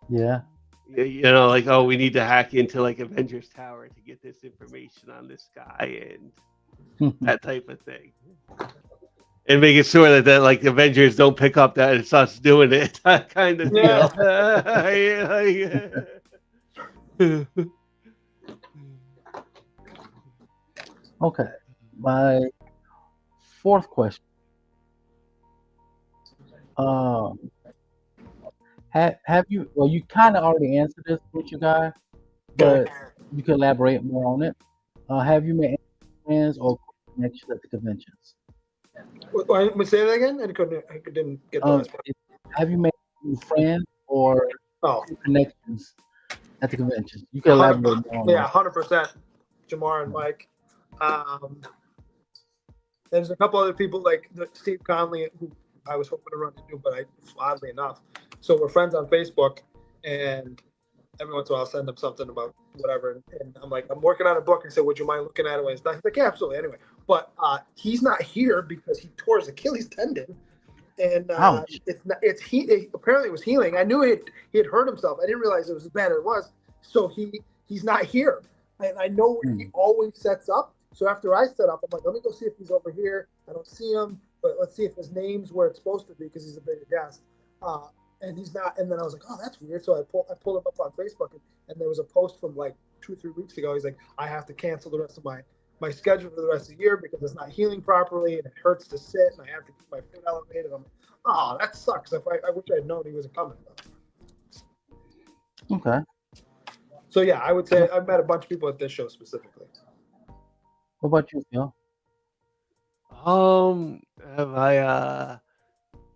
yeah. you know like oh we need to hack into like Avengers Tower to get this information on this guy and that type of thing. And making sure that like the Avengers don't pick up that it's us doing it, kind of Yeah. deal. Okay, my fourth question. Um, have you? Well, you kind of already answered this with your guy, but you can elaborate more on it. Have you made any friends or connections at the conventions? Let me say that again. I didn't get the last part. Have you made any friends or Oh, connections at the conventions? You can elaborate more on yeah, that. 100%. Jamar and Mike. There's a couple other people like Steve Conley, who I was hoping to run into, but oddly enough. So we're friends on Facebook, and every once in a while I'll send him something about whatever. And I'm like, I'm working on a book. I said, would you mind looking at it? He's like, yeah, absolutely. Anyway, but he's not here because he tore his Achilles tendon. And Ouch. apparently it was healing. I knew he had hurt himself. I didn't realize it was as bad as it was. So he's not here. And I know where he always sets up. So after I set up, I'm like, let me go see if he's over here. I don't see him, but let's see if his name's where it's supposed to be because he's a bigger guest. And he's not. And then I was like, oh, that's weird. So I pulled him up on Facebook, and there was a post from like 2 or 3 weeks ago. He's like, I have to cancel the rest of my schedule for the rest of the year because it's not healing properly and it hurts to sit and I have to keep my foot elevated. I'm like, oh, that sucks. I wish I had known he wasn't coming. Okay. So yeah, I would say I've met a bunch of people at this show specifically. What about you, Phil? Have I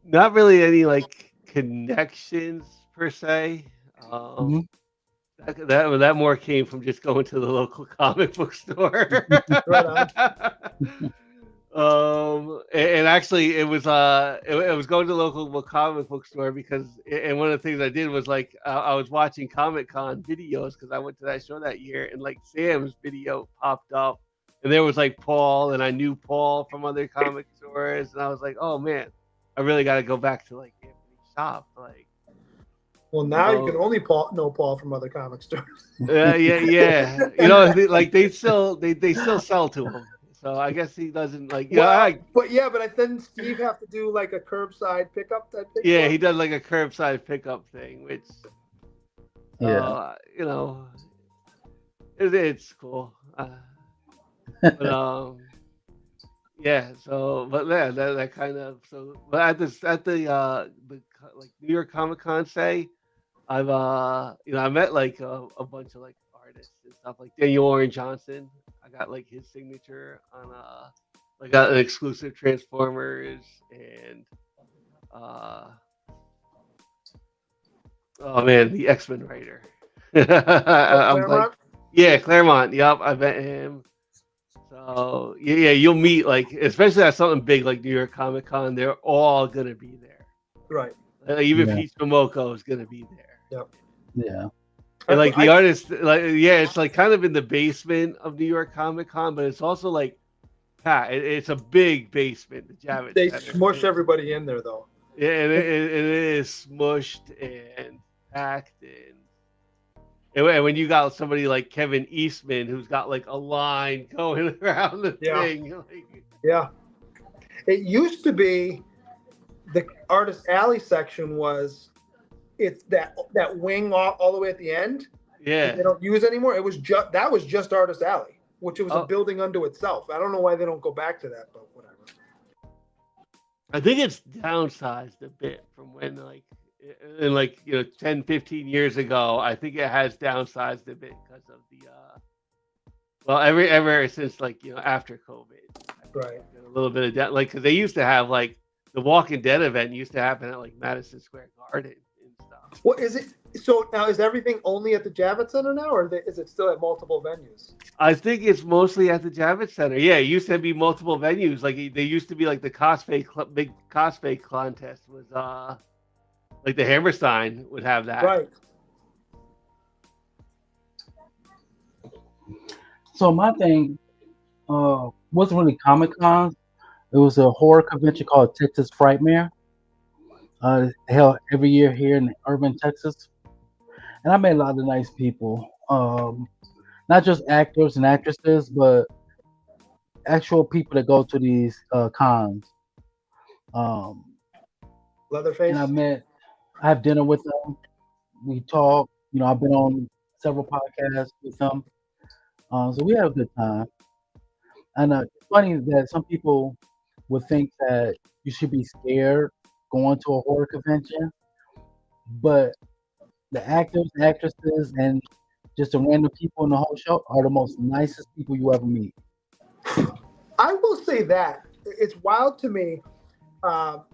not really any like connections per se. Mhm. That more came from just going to the local comic book store. Right And actually, it was going to the local comic book store because, and one of the things I did was like I was watching Comic Con videos because I went to that show that year, and like Sam's video popped up, and there was like Paul, and I knew Paul from other comic stores, and I was like, oh man, I really got to go back to like Anthony's shop, like. Well, now you can only know Paul from other comic stores. Yeah. You know, like they still sell to him. So I guess he doesn't like. But then Steve have to do like a curbside pickup type thing. Yeah, he does like a curbside pickup thing, which Yeah. you know, it's cool. But yeah. So, but yeah, that kind of so. But at the like New York Comic Con say, I've I met like a bunch of like artists and stuff like Daniel Warren Johnson. I got like his signature on like got an exclusive Transformers and oh man, the X-Men writer. I'm like, yeah, Claremont. Yep, I met him. So yeah, you'll meet like especially at something big like New York Comic Con, they're all gonna be there. Right. Even Yeah. Pete Momoko is gonna be there. Yep. Yeah. And like the I- artist, like it's like kind of in the basement of New York Comic Con, but it's also like, it's a big basement, the Javits they Center. smush everybody in there though. Yeah, and it is smushed and packed, and when you got somebody like Kevin Eastman, who's got like a line going around the Yeah. thing, like, Yeah. It used to be the artist alley section was it's that wing all the way at the end that yeah. they don't use anymore. It was just artist alley, which it was a Oh. building unto itself. I don't know why they don't go back to that, but whatever. I think it's downsized a bit from when like in like 10, 15 years ago. I think it has downsized a bit because of the well, ever since like after COVID, I think Right. there's been a little bit of down, like because they used to have like the Walking Dead event used to happen at like Madison Square Garden and stuff. What is it? So now is everything only at the Javits Center now, or is it still at multiple venues? I think it's mostly at the Javits Center. Yeah, it used to be multiple venues. Like they used to be like the big cosplay contest was like the Hammerstein would have that. Right. So my thing wasn't really Comic Con. It was a horror convention called Texas Frightmare. Held every year here in urban Texas, and I met a lot of nice people. Not just actors and actresses, but actual people that go to these cons. Leatherface. And I have dinner with them. We talk. I've been on several podcasts with them. So we have a good time. And it's funny that some people would think that you should be scared going to a horror convention, but the actors, actresses, and just the random people in the whole show are the most nicest people you ever meet. I will say that it's wild to me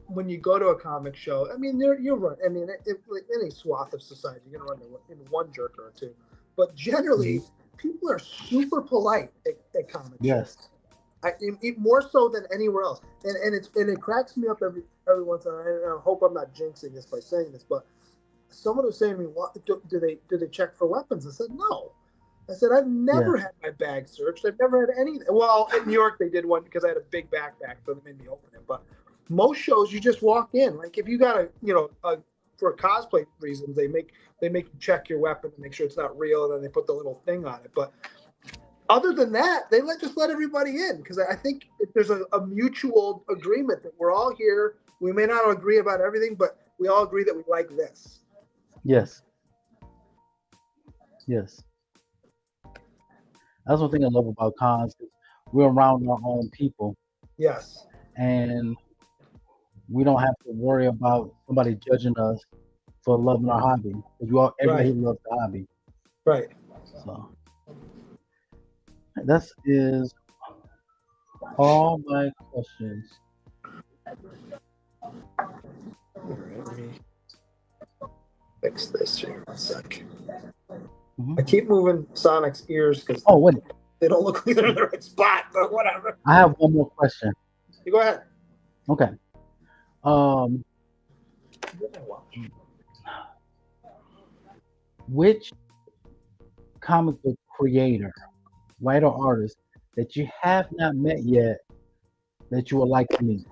when you go to a comic show. I mean, you're right. I mean, like any swath of society, you're gonna run into one jerk or two, but generally, people are super polite at comic Yes. shows. More so than anywhere else, and it cracks me up every once in a while. And I hope I'm not jinxing this by saying this, but someone was saying to me, "What do they check for weapons?" I said, "No." I said, "I've never had my bag searched. I've never had anything." Well, in New York they did one because I had a big backpack, so they made me open it. But most shows you just walk in. Like if you got for cosplay reasons, they make you check your weapon to make sure it's not real, and then they put the little thing on it. But other than that, they just let everybody in because I think if there's a mutual agreement that we're all here. We may not agree about everything, but we all agree that we like this. Yes. Yes. That's one thing I love about cons. We're around our own people, Yes. and we don't have to worry about somebody judging us for loving our hobby. Because everybody loves the hobby. Right. So that is all my questions. All right, let me fix this here one sec. Mhm. I keep moving Sonic's ears because Oh, wait. they don't look like they're in the right spot, but whatever. I have one more question. You go ahead. Okay. Which comic book creator, writer, artist that you have not met yet that you would like to meet?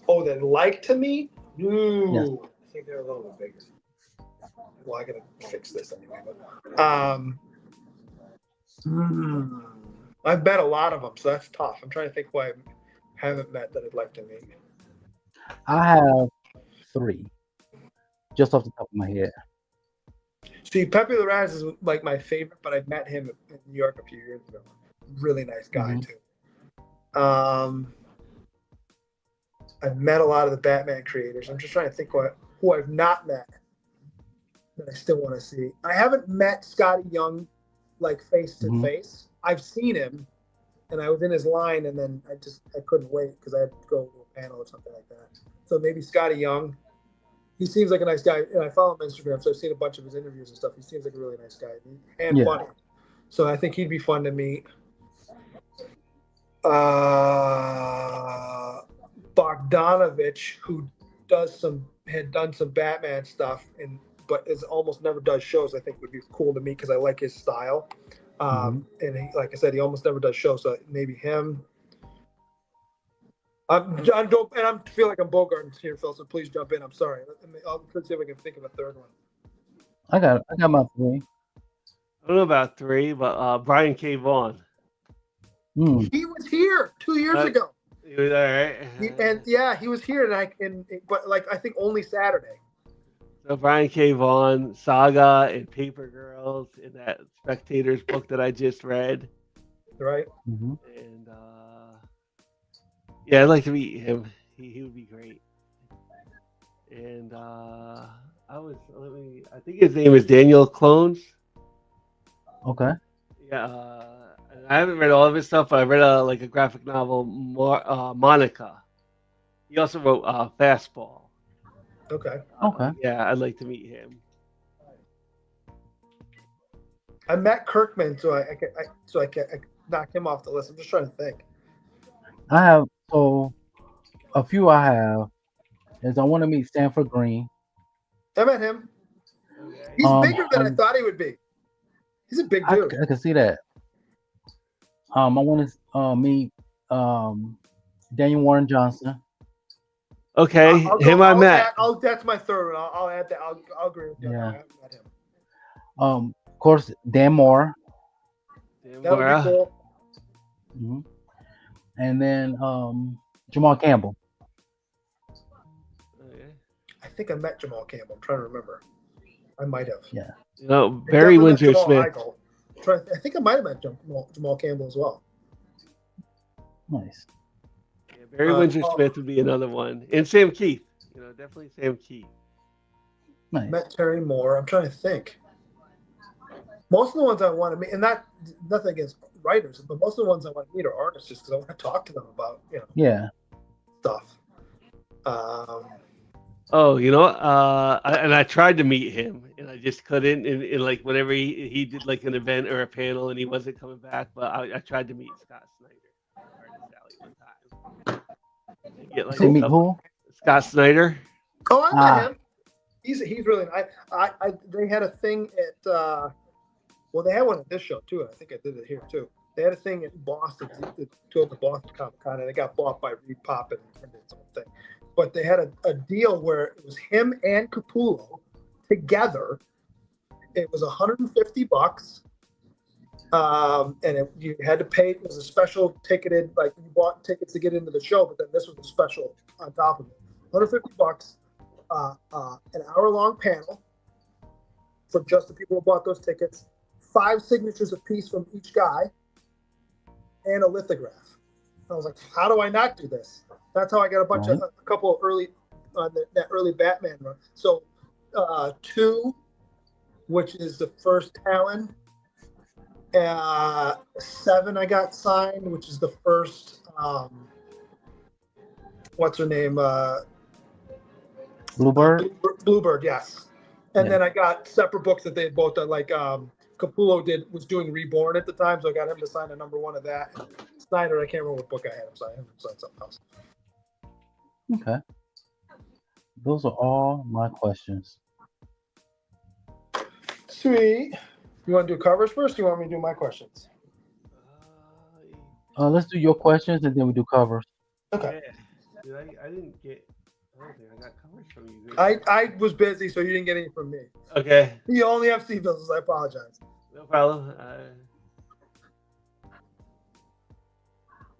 Oh, that like to me? Ooh. Yes. I think they're a little bit bigger. Well, I gotta fix this anyway. But, I've met a lot of them, so that's tough. I'm trying to think who I haven't met that I'd like to meet. I have 3, just off the top of my head. See, Pepe the Raz is like my favorite, but I met him in New York a few years ago. Really nice guy too. I've met a lot of the Batman creators. I'm just trying to think who I've not met that I still want to see. I haven't met Scotty Young like face to face. I've seen him, and I was in his line, and then I couldn't wait because I had to go to a panel or something like that. So maybe Scotty Young. He seems like a nice guy, and I follow him on Instagram, so I've seen a bunch of his interviews and stuff. He seems like a really nice guy and funny. So I think he'd be fun to meet. Bogdanovich, who had done some Batman stuff, and but is almost never does shows. I think would be cool to meet because I like his style. And he, like I said, he almost never does shows. So maybe him. I feel like I'm Bogarting here, Phil. So please jump in. I'm sorry. Let's see if I can think of a third one. I got my 3. I don't know about 3, but Brian K. Vaughan. He was here 2 years ago. He was all right. He was here, but like I think only Saturday. So Brian K. Vaughan, Saga, and Paper Girls in that Spectators book that I just read. Right. And yeah, I'd like to meet him. He would be great. And I think his name is Daniel Clones. Okay. Yeah. I haven't read all of his stuff, but I read a graphic novel, Monica. He also wrote Fastball. Okay. Yeah, I'd like to meet him. I met Kirkman, so I can knock him off the list. I'm just trying to think. I have a few. I have is I want to meet Stanford Green. I met him. Okay. He's bigger than I thought he would be. He's a big dude. I can see that. I want to meet Daniel Warren Johnson. Okay, I met. That's my third one. I'll add that. I'll agree with you. Yeah. I haven't met him. Of course, Dan Moore. That would be cool. And then Jamal Campbell. Okay. I think I met Jamal Campbell. I'm trying to remember. I might have. Yeah. Barry Windsor Smith. I think I might have met Jamal Campbell as well. Nice. Yeah, Barry Windsor Smith would be another one. And Sam Keith. Definitely Sam Keith. Nice. Met Terry Moore. I'm trying to think. Most of the ones I want to meet, and nothing against writers, but most of the ones I want to meet are artists just because I want to talk to them about, stuff. I tried to meet him and I just couldn't. And like whenever he did like an event or a panel and he wasn't coming back, but I tried to meet Scott Snyder. One time. Meet who? Scott Snyder. Oh, I met him. He's really nice. They had a thing at they had one at this show too. I think I did it here too. They had a thing in Boston, to the Boston Comic Con, and it got bought by Reed Pop and did its own thing. But they had a deal where it was him and Capullo together. It was $150, and you had to pay. It was a special ticketed, like you bought tickets to get into the show, but then this was a special on top of it. $150, an hour-long panel for just the people who bought those tickets. 5 signatures apiece from each guy, and a lithograph. I was like, how do I not do this? That's how I got a couple of early that early Batman run. So 2, which is the first Talon. 7 I got signed, which is the first what's her name? Bluebird? Bluebird, yes. And then I got separate books that they had both done, like Capullo was doing Reborn at the time, so I got him to sign a number 1 of that. And Snyder, I can't remember what book I had him sign. I had him sign something else. Okay. Those are all my questions. Sweet. You want to do covers first, or do you want me to do my questions? Let's do your questions, and then we do covers. Okay. Yeah. I didn't get... I don't think I got covers from you. I was busy, so you didn't get any from me. Okay. You only have C-Bizzles. I apologize. No problem.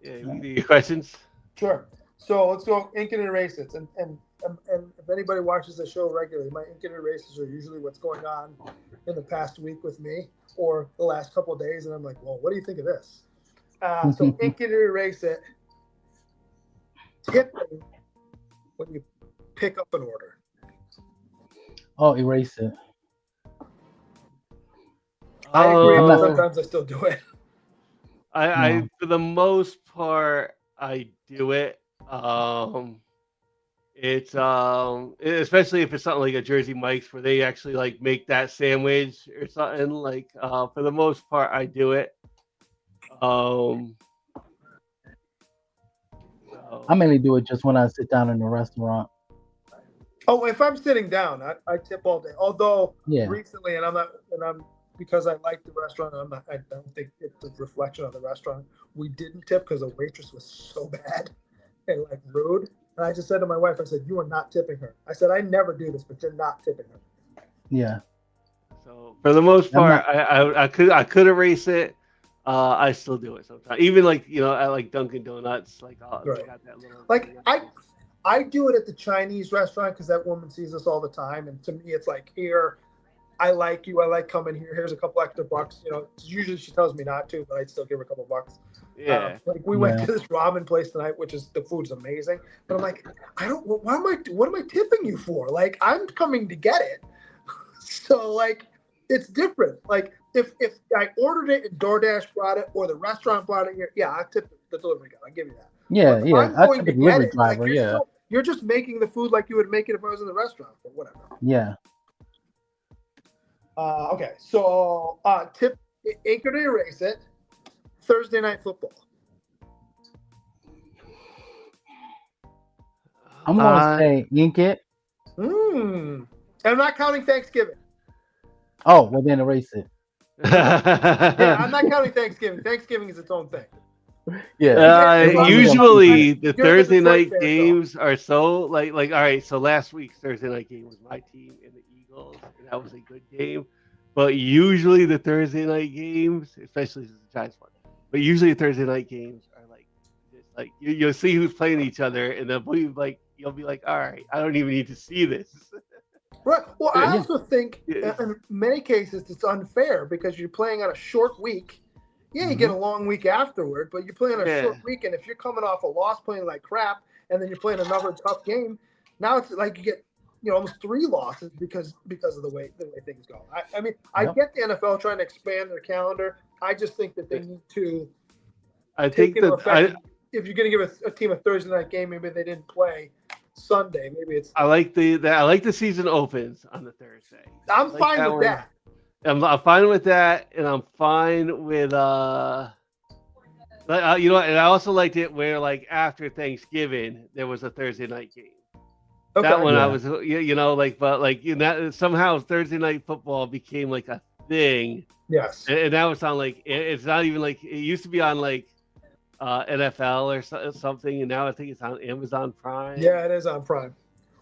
You do your questions? Sure. So let's go ink and erase it. And if anybody watches the show regularly, my ink and erases are usually what's going on in the past week with me or the last couple of days. And I'm like, well, what do you think of this? So ink and erase it. Tipping when you pick up an order. Oh, erase it. I agree, but sometimes I still do it. I for the most part, I do it. It's especially if it's something like a Jersey Mike's where they actually like make that sandwich or something. Like for the most part, I do it. I mainly do it just when I sit down in a restaurant. Oh, if I'm sitting down, I tip all day. Although Yeah. recently, and I'm because I like the restaurant. I don't think it's a reflection of the restaurant. We didn't tip because the waitress was so bad and like rude. And I just said to my wife, I said, "You are not tipping her." I said, "I never do this, but you're not tipping her." Yeah. So for the most I'm part, not. I could erase it. I still do it sometimes. Even like I like Dunkin' Donuts. Like they Right. got that little Like thing. I do it at the Chinese restaurant because that woman sees us all the time, and to me, it's like here. I like you. I like coming here. Here's a couple extra bucks. Usually she tells me not to, but I'd still give her a couple bucks. Yeah. Like we went Yeah. to this ramen place tonight, which is the food's amazing. But I'm like, I don't. What am I tipping you for? Like I'm coming to get it. So like, it's different. Like if I ordered it and DoorDash brought it or the restaurant brought it here, yeah, I tip the delivery guy. I give you that. Yeah. But if Yeah. I'm I going tip a to get delivery it, like driver. Yeah. you're just making the food like you would make it if I was in the restaurant or whatever. Yeah. Okay, so tip anchor to erase it. Thursday night football. I'm gonna say ink it. And I'm not counting Thanksgiving. Oh, well then erase it. Yeah, I'm not counting Thanksgiving. Thanksgiving is its own thing. Yeah. Usually the You're the Thursday Detroit night fan, so. games are so like all right. So last week's Thursday night game was my team and the Eagles, and that was a good game. But usually the Thursday night games, especially since the Giants won, but usually the Thursday night games are like just like you'll see who's playing each other, and then you'll be like, all right, I don't even need to see this. Right. Well, I Yeah. also think Yeah. in many cases it's unfair because you're playing on a short week. Yeah, you get a long week afterward, but you're playing on a short week, and if you're coming off a loss playing like crap, and then you're playing another tough game, now it's like you get almost 3 losses because of the way things go. I mean, I get the NFL trying to expand their calendar. I just think that they need to I take think into that effect if you're going to give a team a Thursday night game, maybe they didn't play Sunday. Maybe it's. I like the season opens on the Thursday. I'm like fine that with one. that. I'm fine with that, and I'm fine with and I also liked it where like after Thanksgiving there was a Thursday night game. Okay. That one I was somehow Thursday night football became like a thing. Yes. And now it's on like it's not even like it used to be on like NFL or something, and now I think it's on Amazon Prime. Yeah, it is on Prime.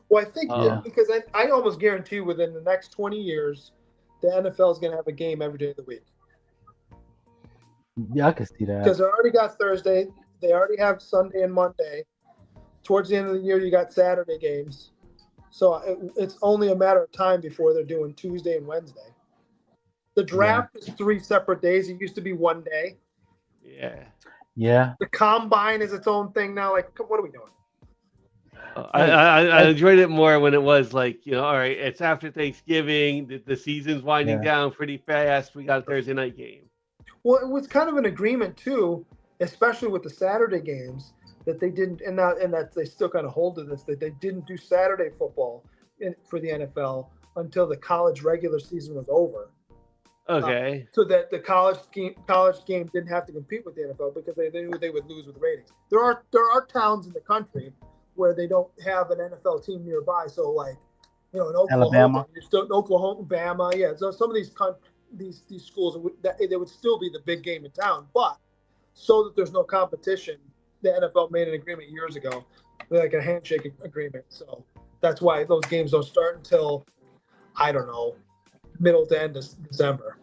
Well, I think Yeah. because I almost guarantee within the next 20 years, the NFL is going to have a game every day of the week. Yeah, I can see that. Because they already got Thursday, they already have Sunday and Monday. Towards the end of the year, you got Saturday games. So it's only a matter of time before they're doing Tuesday and Wednesday. The draft is 3 separate days. It used to be 1 day. Yeah. Yeah. The combine is its own thing now. Like, what are we doing? I enjoyed it more when it was like, all right, it's after Thanksgiving, the season's winding down pretty fast. We got a Thursday night game. Well, it was kind of an agreement too, especially with the Saturday games, that they didn't, and that they still kind of hold to this, that they didn't do Saturday football for the NFL until the college regular season was over. Okay. So that the college game didn't have to compete with the NFL because they knew they would lose with ratings. There are towns in the country where they don't have an NFL team nearby. So like, in Oklahoma, Alabama, yeah. So some of these schools they would still be the big game in town, but so that there's no competition, the NFL made an agreement years ago, like a handshake agreement. So that's why those games don't start until I don't know, middle to end of December.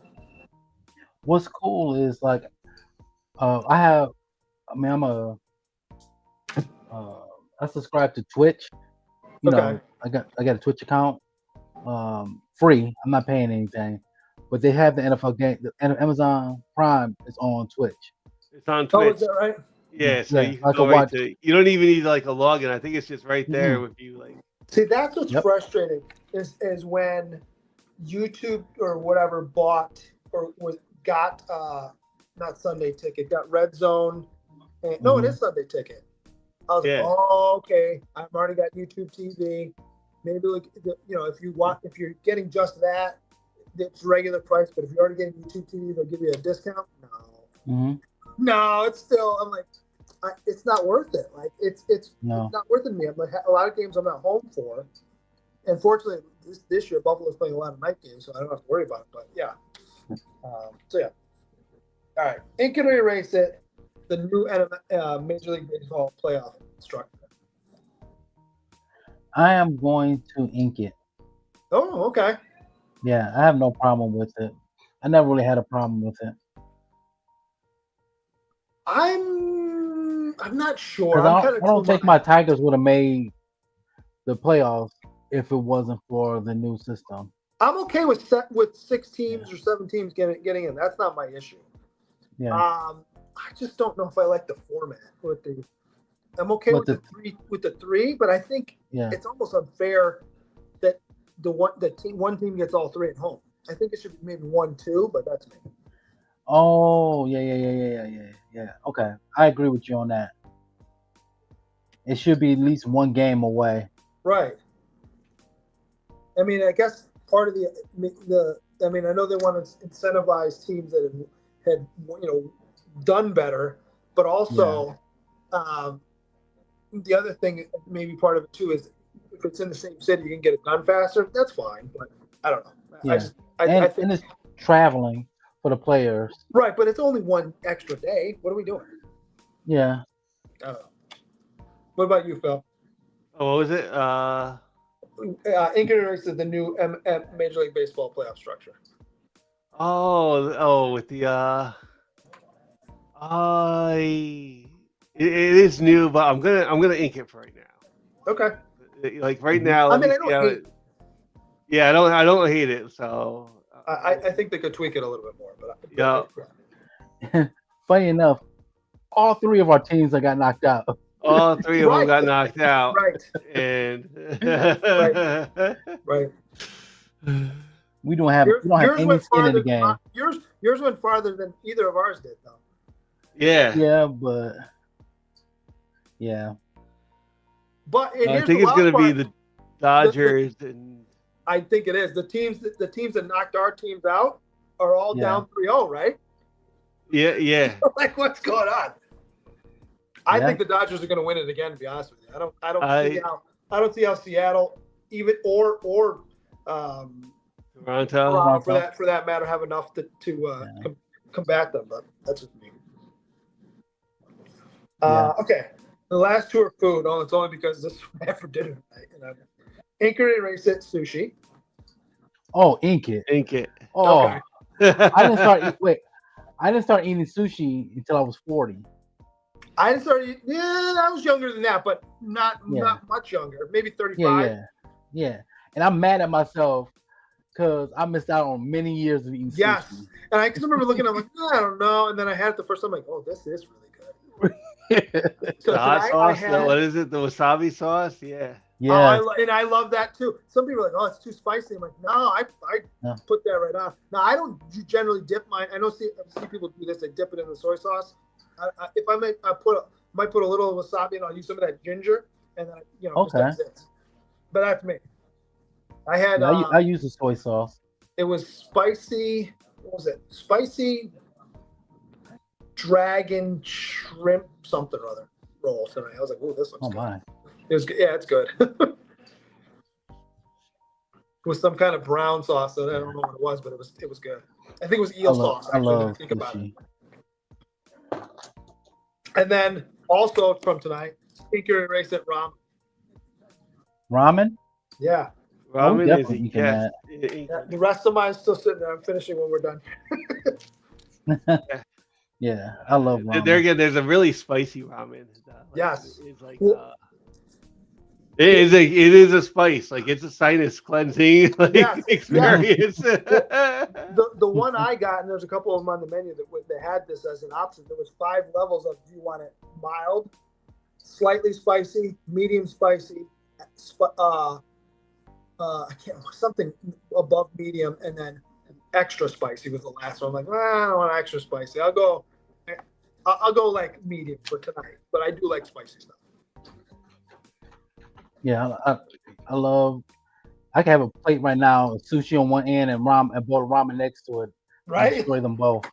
What's cool is like, I subscribe to Twitch. I got a Twitch account, free. I'm not paying anything, but they have the NFL game. The Amazon Prime is on Twitch. It's on Twitch. Oh, is that right? Yeah, so you I can go can right watch. to. You don't even need like a login. I think it's just right there with you. Like, see, that's what's frustrating is when YouTube or whatever bought or got not Sunday Ticket, got Red Zone. And, no, it is Sunday Ticket. I was like, oh, okay. I've already got YouTube TV. Maybe if you're getting just that, it's regular price. But if you're already getting YouTube TV, they'll give you a discount. No, no, it's still. I'm like, it's not worth it. Like it's not worth it to me. I'm like, a lot of games I'm not home for. Unfortunately, this year Buffalo's playing a lot of night games, so I don't have to worry about it. But yeah, so yeah. All right, ink it or erase it. The new Major League Baseball playoff structure. I am going to ink it. Oh, okay. Yeah, I have no problem with it. I never really had a problem with it. I'm not sure. Because I'm kind of I don't think my Tigers would have made the playoffs if it wasn't for the new system. I'm okay with 6 teams or 7 teams getting in. That's not my issue. Yeah. I just don't know if I like the format with the. I'm okay with the three, but I think it's almost unfair that one team gets all 3 at home. I think it should be maybe 1-2, but that's me. Oh, yeah. Okay, I agree with you on that. It should be at least 1 game away. Right. I mean, I guess part of the. I mean, I know they want to incentivize teams that had done better, but also the other thing, maybe part of it too, is if it's in the same city, you can get it done faster. That's fine, but I don't know. Yeah. I think and it's traveling for the players. Right, but it's only 1 extra day. What are we doing? Yeah. I don't know. What about you, Phil? Oh, what was it? Ink and erase the new Major League Baseball playoff structure. With the it is new, but I'm gonna ink it for right now. Okay. Like right now. I mean, I don't hate. Yeah, I don't hate it. So I think they could tweak it a little bit more, yeah. Funny enough, all 3 of our teams that got knocked out. All 3 of them got knocked out. Right. And right. We don't have any skin in the game. Yours went farther than either of ours did, though. Yeah. Yeah, but yeah. But I think it's going to be the Dodgers, and I think it is the teams that knocked our teams out are all down 3-0, right? Yeah. Like, what's going on? I think the Dodgers are going to win it again. To be honest with you, I don't see how Seattle even or Toronto for that matter have enough to combat them. But that's just me. Okay, the last 2 are food. Oh, it's only because this is what I had for dinner tonight. Ink or erase it, sushi. Oh, ink it. Ink it. Oh, okay. I didn't start eating sushi until I was 40. I didn't start. Yeah, I was younger than that, but not much younger. Maybe 35. Yeah. And I'm mad at myself because I missed out on many years of eating sushi. Yes, and I remember looking. I'm like, I don't know. And then I had it the first time. I'm like, oh, this is really good. So hot sauce. What is it? The wasabi sauce? Yeah. Yeah. And I love that too. Some people are like, oh, it's too spicy. I'm like, no, I put that right on. Now, I don't generally dip mine. I see people do this. They dip it in the soy sauce. If I might put a little wasabi and I'll use some of that ginger and then just it. But that's me. I had I use the soy sauce. It was spicy. What was it? Spicy dragon shrimp something or other roll tonight. I was like, oh, this looks good. My. It was good. Yeah, it's good. With some kind of brown sauce. So I don't know what it was, but it was good. I think it was eel sauce. I love think about it. And then also from tonight, ink or erase it, ramen. Yeah. Ramen is that. The rest of mine is still sitting there. I'm finishing when we're done. Yeah, I love ramen. There again, there's a really spicy ramen. Yes. It's like it is a spice. Like it's a sinus cleansing experience. The one I got, and there's a couple of them on the menu that had this as an option. There was 5 levels of do you want it mild, slightly spicy, medium spicy, something above medium, and then extra spicy was the last one. I'm like, I don't want extra spicy. I'll go like medium for tonight, but I do like spicy stuff. Yeah, I love. I can have a plate right now, sushi on one end and a bowl of ramen next to it. Right. Enjoy them both.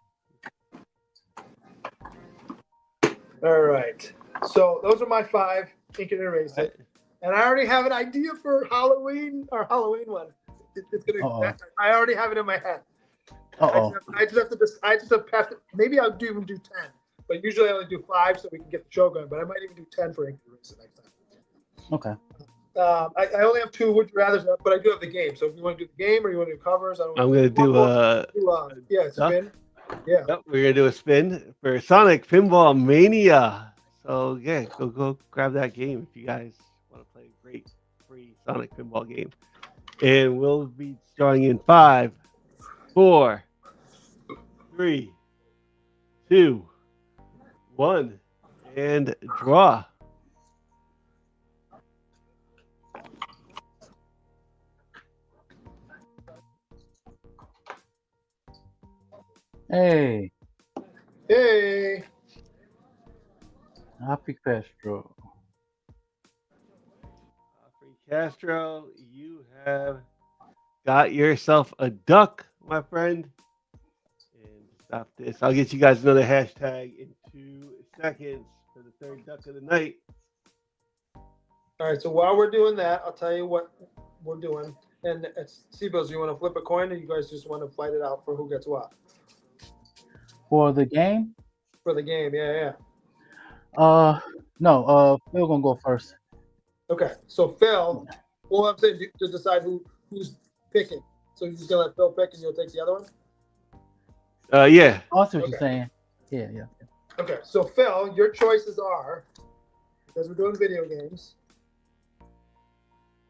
All right. So those are my 5. Ink and erase it. And I already have an idea for Halloween or Halloween one. It's gonna. I already have it in my head. I just have to. Maybe I'll even do 10, but usually I only do 5 so we can get the show going. But I might even do 10 for Incubus next time. Okay. I only have 2 would you rather, but I do have the game. So if you want to do the game or you want to do covers, I don't. I'm gonna do spin. Yeah. Yep, we're gonna do a spin for Sonic Pinball Mania. So yeah, go grab that game if you guys want to play a great free Sonic Pinball game. And we'll be starting in 5, 4, 3, 2, 1, and draw. Hey, Hey. Happy Castro. Free Castro, you have got yourself a duck, my friend. And stop this. I'll get you guys another hashtag in 2 seconds for the 3rd duck of the night. All right. So while we're doing that, I'll tell you what we're doing. And it's C-Bizzle, you want to flip a coin, or you guys just want to fight it out for who gets what? For the game? For the game, yeah. No, Phil gonna go first. Okay, so Phil, well, I'm saying to decide who's picking. So you're just gonna let Phil pick, and you'll take the other one. Yeah. Oh, I see what you're saying. Yeah. Okay, so Phil, your choices are, because we're doing video games,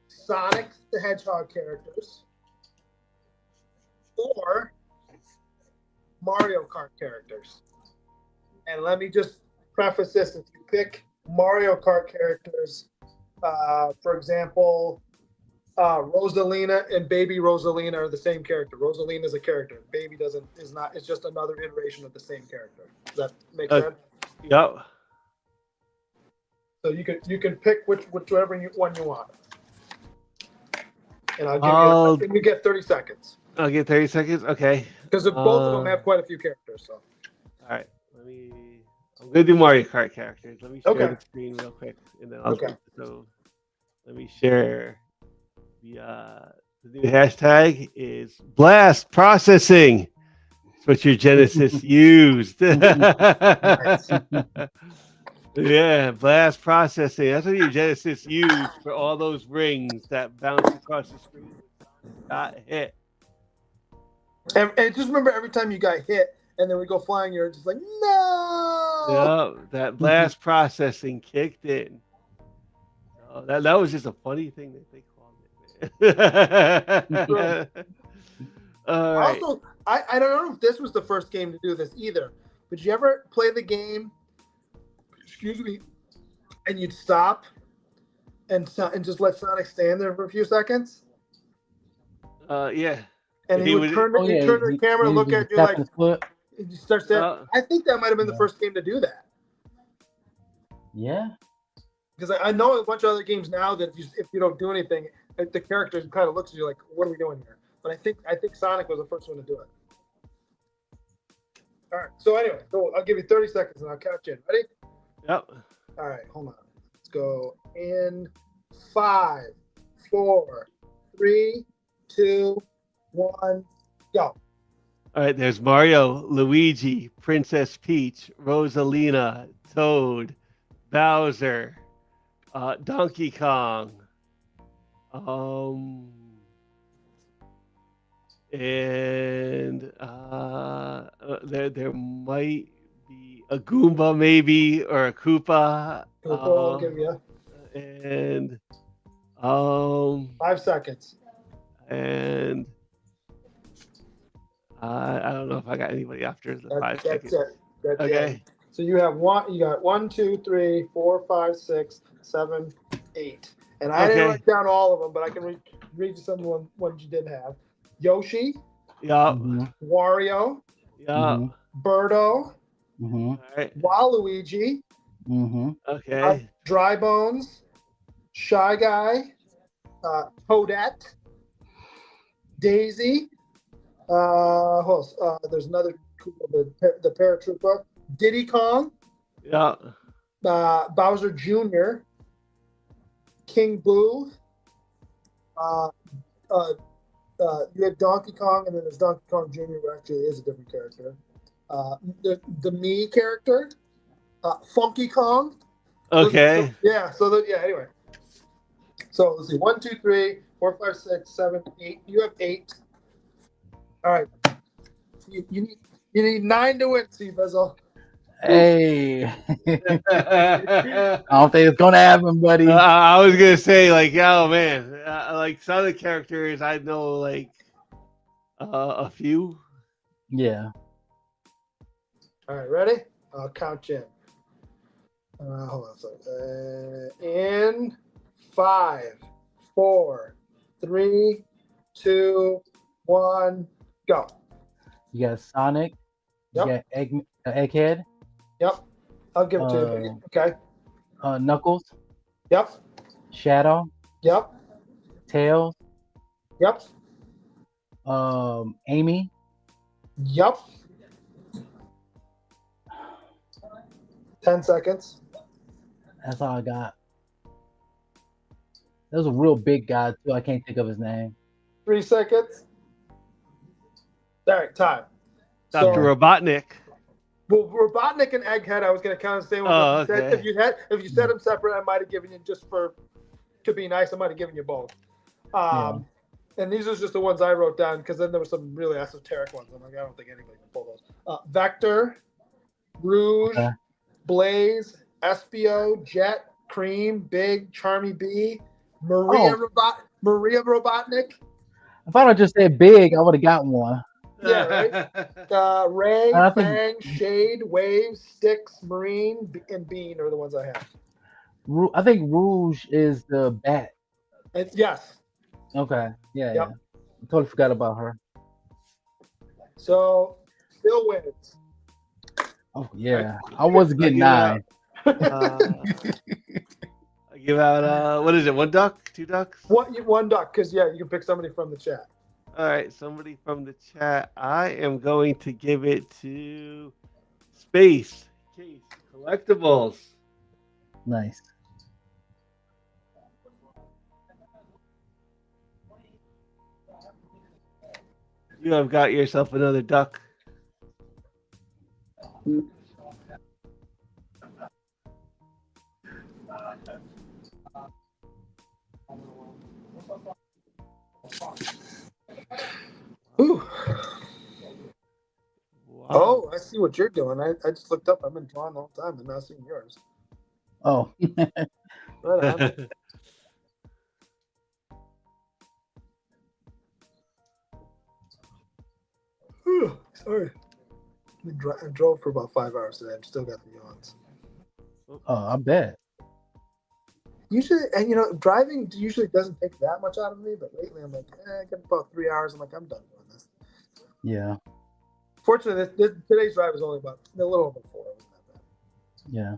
Sonic the Hedgehog characters, or Mario Kart characters. And let me just preface this: if you pick Mario Kart characters, for example, Rosalina and Baby Rosalina are the same character. Rosalina is a character. Baby is not. It's just another iteration of the same character. Does that make sense? Yep. So you can pick whichever one you want, and I'll give you. You get 30 seconds. I'll get 30 seconds. Okay. Because both of them have quite a few characters. So. All right. I'm gonna do Mario Kart characters. Let me share Okay. the screen real quick, and then I'll. So let me share the new hashtag is blast processing. It's what your Genesis used. Yeah, blast processing. That's what your Genesis used for all those rings that bounce across the screen. Got hit. And just remember, every time you got hit, and then we go flying, you're just like, no. Yeah, that blast processing kicked in. That was just a funny thing that they called it. All right. Also, I don't know if this was the first game to do this either, but you ever play the game? Excuse me, and you'd stop and just let Sonic stand there for a few seconds. Yeah. And he would turn the camera and look at you like. You start standing. I think that might have been the first game to do that. Yeah. Because I know a bunch of other games now that if you don't do anything, the character kind of looks at you like, "What are we doing here?" But I think Sonic was the first one to do it. All right. So anyway, I'll give you 30 seconds and I'll count you in. Ready? Yep. All right. Hold on. Let's go in 5, 4, 3, 2, 1, go. All right, there's Mario, Luigi, Princess Peach, Rosalina, Toad, Bowser, Donkey Kong, and there might be a Goomba maybe or a Koopa. I'll give you. And 5 seconds. And I don't know if I got anybody after the 5 seconds. That's okay. it. So you have one. You got 1, 2, 3, 4, 5, 6, 7, 8. And I didn't write down all of them, but I can read you some of the ones you did have. Yoshi. Yeah. Wario. Yeah. Birdo. All right. Waluigi. Okay. Dry Bones. Shy Guy. Toadette. Daisy. There's another the paratrooper. Diddy Kong. Yeah. Bowser Jr. King Boo. You had Donkey Kong, and then there's Donkey Kong Jr., who actually is a different character. The Me character, Funky Kong. Okay. Anyway. So let's see. 1, 2, 3, 4, 5, 6, 7, 8. You have 8. All right. You need 9 to win, C-Bizzle. Hey, I don't think it's gonna happen, buddy. I was gonna say, like, oh man, like some of the characters I know, like a few. Yeah. All right, ready? I'll count you in. Hold on a second. In 5, 4, 3, 2, 1, go. You got Sonic. You Yep. got Egghead. Yep. I'll give it to you. Okay. Knuckles. Yep. Shadow. Yep. Tails. Yep. Amy. Yep. 10 seconds. That's all I got. There was a real big guy too. I can't think of his name. 3 seconds. All right, time. Dr. Robotnik. Well, Robotnik and Egghead, I was going to count the same one. Oh, If you okay. if you said them separate, I might have given you to be nice. I might have given you both. And these are just the ones I wrote down because then there were some really esoteric ones. I'm like, I don't think anybody can pull those. Vector, Rouge, Okay. Blaze, Espio, Jet, Cream, Big, Charmy B, Maria Robotnik. If I'd have just said big, I would have got one. Yeah, right. Ray, I think- Fang, Shade, Wave, Sticks, Marine, and Bean are the ones I have. I think Rouge is the bat. Yes. Okay. Yeah. Yep. I totally forgot about her. So Phil wins. Oh yeah. I wasn't getting I'll 9. I give out what is it? 1 duck, 2 ducks? One duck, because you can pick somebody from the chat. All right, somebody from the chat. I am going to give it to Space Case Collectibles. Nice. You have got yourself another duck. Ooh. Wow. Oh, I see what you're doing. I just looked up. I've been drawing the whole time and not seeing yours. Oh. Right on. Whew, sorry. I drove for about 5 hours today. I've still got the yawns. Oh, I bet. Usually, and driving usually doesn't take that much out of me, but lately I'm like, I get about 3 hours. I'm like, I'm done doing this. Yeah. Fortunately, today's drive is only about a little over 4. It wasn't that bad. Yeah.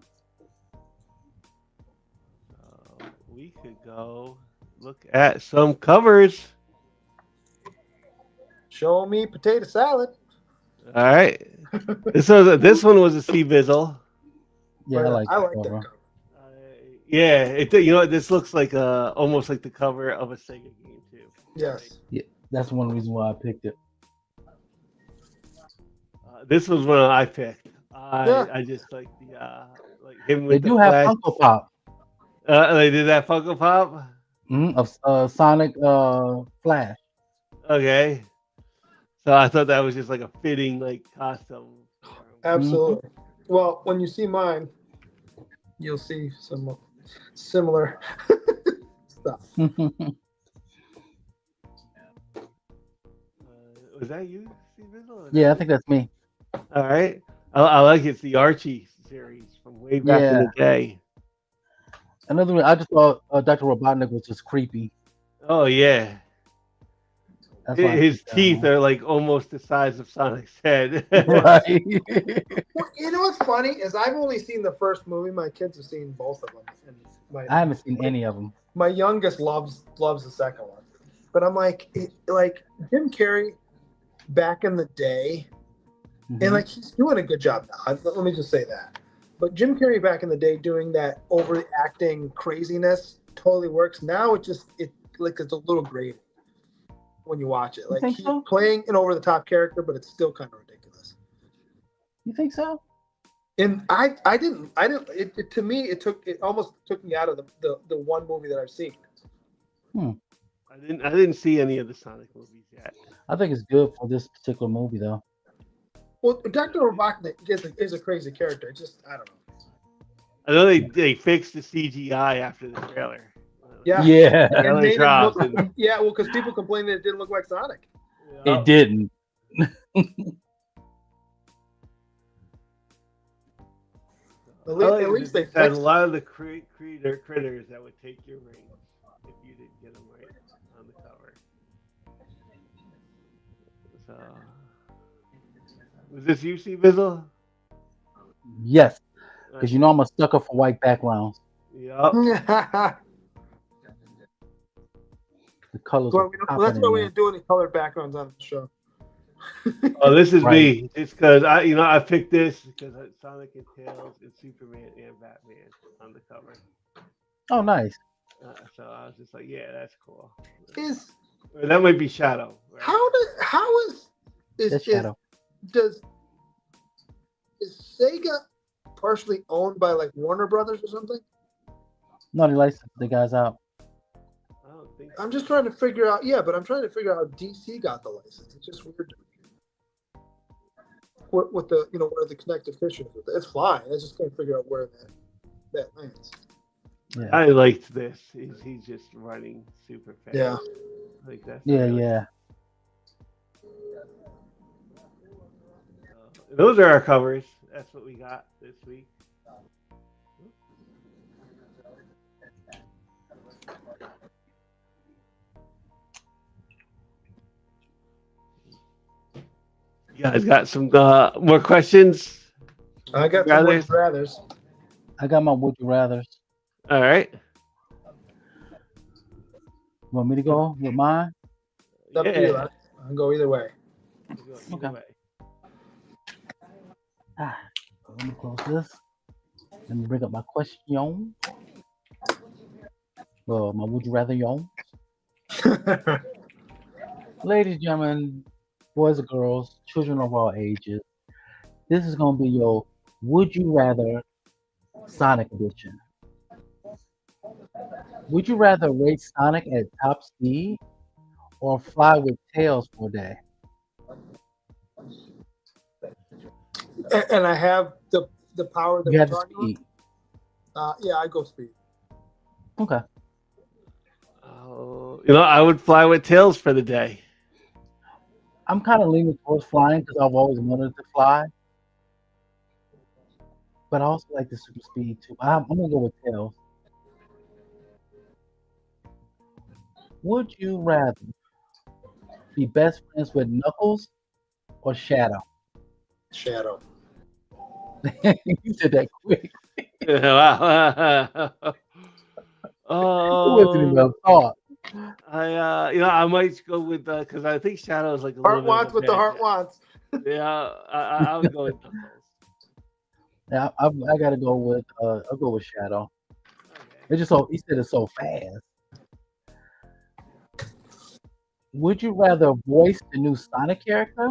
We could go look at some covers. Show me potato salad. All right. This one was a C-Bizzle. Yeah, I like that that cover. cover. Yeah, this looks like almost like the cover of a Sega game too. Yes. Yeah, that's one reason why I picked it. This was one I picked. Yeah. I just like the like him They with the do have flash. Funko Pop They did that Funko Pop. of Sonic Flash. Okay. So I thought that was just like a fitting like costume. Absolutely. Well, when you see mine, you'll see some similar stuff. Was that you, C-Bizzle? Yeah, I think that's me. All right. I like it's the Archie series from way back in the day. Another one, I just thought Dr. Robotnik was just creepy. Oh yeah. That's why I His picked that teeth one. are like almost the size of Sonic's head. Right. Well, you know what's funny is I've only seen the first movie. My kids have seen both of them, and I haven't seen any of them. my youngest loves the second one. But I'm like Jim Carrey back in the day, and like he's doing a good job now. Let me just say that. But Jim Carrey back in the day doing that overacting craziness totally works. Now it like it's a little grating when you watch it. You Like think he's so? playing an over the top character, but it's still kind of ridiculous. You think so? And I didn't it to me it almost took me out of the one movie that I've seen. I didn't see any of the Sonic movies yet. I think it's good for this particular movie, though. Well, Dr. Robotnik is a crazy character. It's just I don't know. I know they fixed the CGI after the trailer. Yeah. Yeah, Yeah, And they made him look, dropped and- yeah, well, because people complained that it didn't look like Sonic. it didn't. At least they it has a fixed lot of the critters that would take your ring if you didn't get them right on the cover. So, was this you, C-Bizzle? Yes, because you know I'm a sucker for white backgrounds. Yep. it. The colors. Well, are that's popping why in we there. didn't do any colored backgrounds on the show. Oh, this is Right. me. It's because I picked this because Sonic and Tails and Superman and Batman on the cover. Oh, nice. Mm-hmm. So I was just like, yeah, that's cool. Is Or that might be Shadow. Right? how That's Shadow. is Sega partially owned by like Warner Brothers or something? No, they licensed the guys out. I don't think so. I'm just trying to figure out. Yeah, but I'm trying to figure out how DC got the license. It's just weird to me. With the where the connective tissue is. It's fine. I just can't figure out where that lands. Yeah, I liked this. He's just running super fast. Yeah. Like that's yeah, really- yeah. Those are our covers. That's what we got this week. You guys got some more questions? I got Rathers? some Rathers. I got my would you rather's. All right. Want me to go with mine? It's up to you. I can go either way. Either Okay. way. Let me close this. Let me bring up my question. Well, my would you rather yon. Ladies and gentlemen, boys and girls, children of all ages, this is going to be your would you rather Sonic edition. Would you rather race Sonic at top speed or fly with Tails for a day? and I have the power that You we're have the talking speed. about. Yeah, I go speed. Okay. Oh, I would fly with Tails for the day. I'm kind of leaning towards flying because I've always wanted to fly. But I also like the super speed too. I'm going to go with Tails. Would you rather be best friends with Knuckles or Shadow? Shadow. You did that quick. Wow. It wasn't even Oh, a thought. I might go with because I think Shadow is like a Heart little wants bit what of a the heart bad- wants. Yeah, I would go with Knuckles. Yeah, I gotta go with I'll go with Shadow. Okay. It's just so he said it's so fast. Would you rather voice the new Sonic character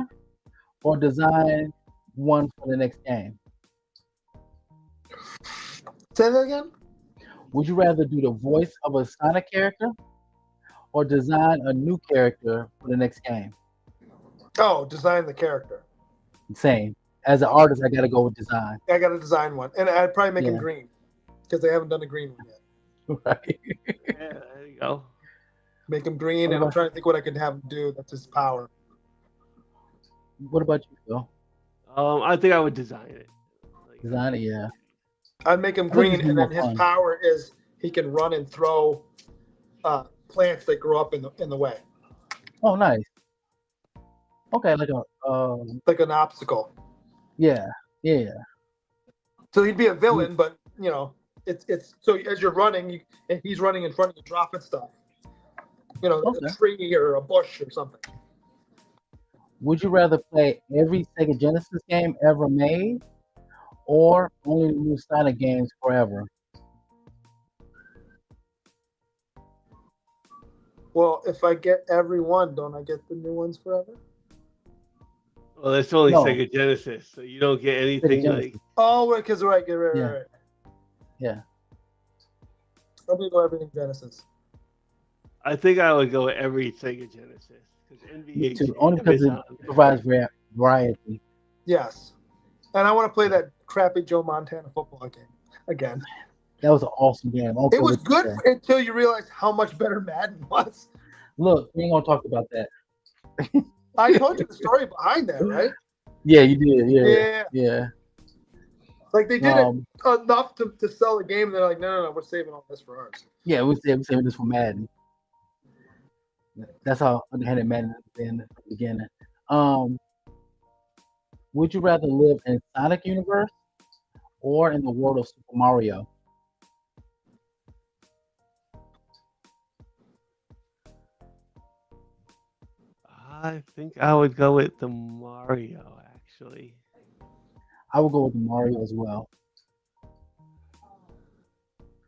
or design one for the next game? Say that again. Would you rather do the voice of a Sonic character or design a new character for the next game? Oh, design the character. Same. As an artist, I gotta go with design. I got to design one, and I'd probably make him Yeah. green because they haven't done a green one yet. Right. Yeah, there you go. Make him green, and I'm trying to think what I could have him do. That's his power. What about you, Phil? I think I would design it. Design it, yeah. I'd make him I think green, it'd be and then more his fun. power is he can run and throw plants that grow up in the way, Oh, nice. Okay, like like an obstacle. yeah. So he'd be a villain, but it's so as you're running, and he's running in front of you, dropping stuff. Okay. A tree or a bush or something. Would you rather play every Sega Genesis game ever made or only the new Sonic games forever? Well, if I get every one, don't I get the new ones forever? Well, that's only No. Sega Genesis, so you don't get anything Genesis. like. Oh, right, because right, Yeah. right. Yeah. I'm gonna go everything Genesis. I think I would go every Sega Genesis because Me NBA too. Jam Only because is it on there. provides variety. Yes, and I want to play that crappy Joe Montana football game again. That was an awesome game. I don't It care was what you good say. until you realize how much better Madden was. Look, we ain't gonna talk about that. I told you the story behind that, right? Yeah, you did. Yeah. Yeah. Yeah. Like they did it Um, enough to sell the game, and they're like, no, we're saving all this for ours. yeah, we're saving this for Madden. That's how underhanded Madden has been at the beginning. Would you rather live in Sonic universe or in the world of Super Mario? I think I would go with the Mario actually. I would go with Mario as well.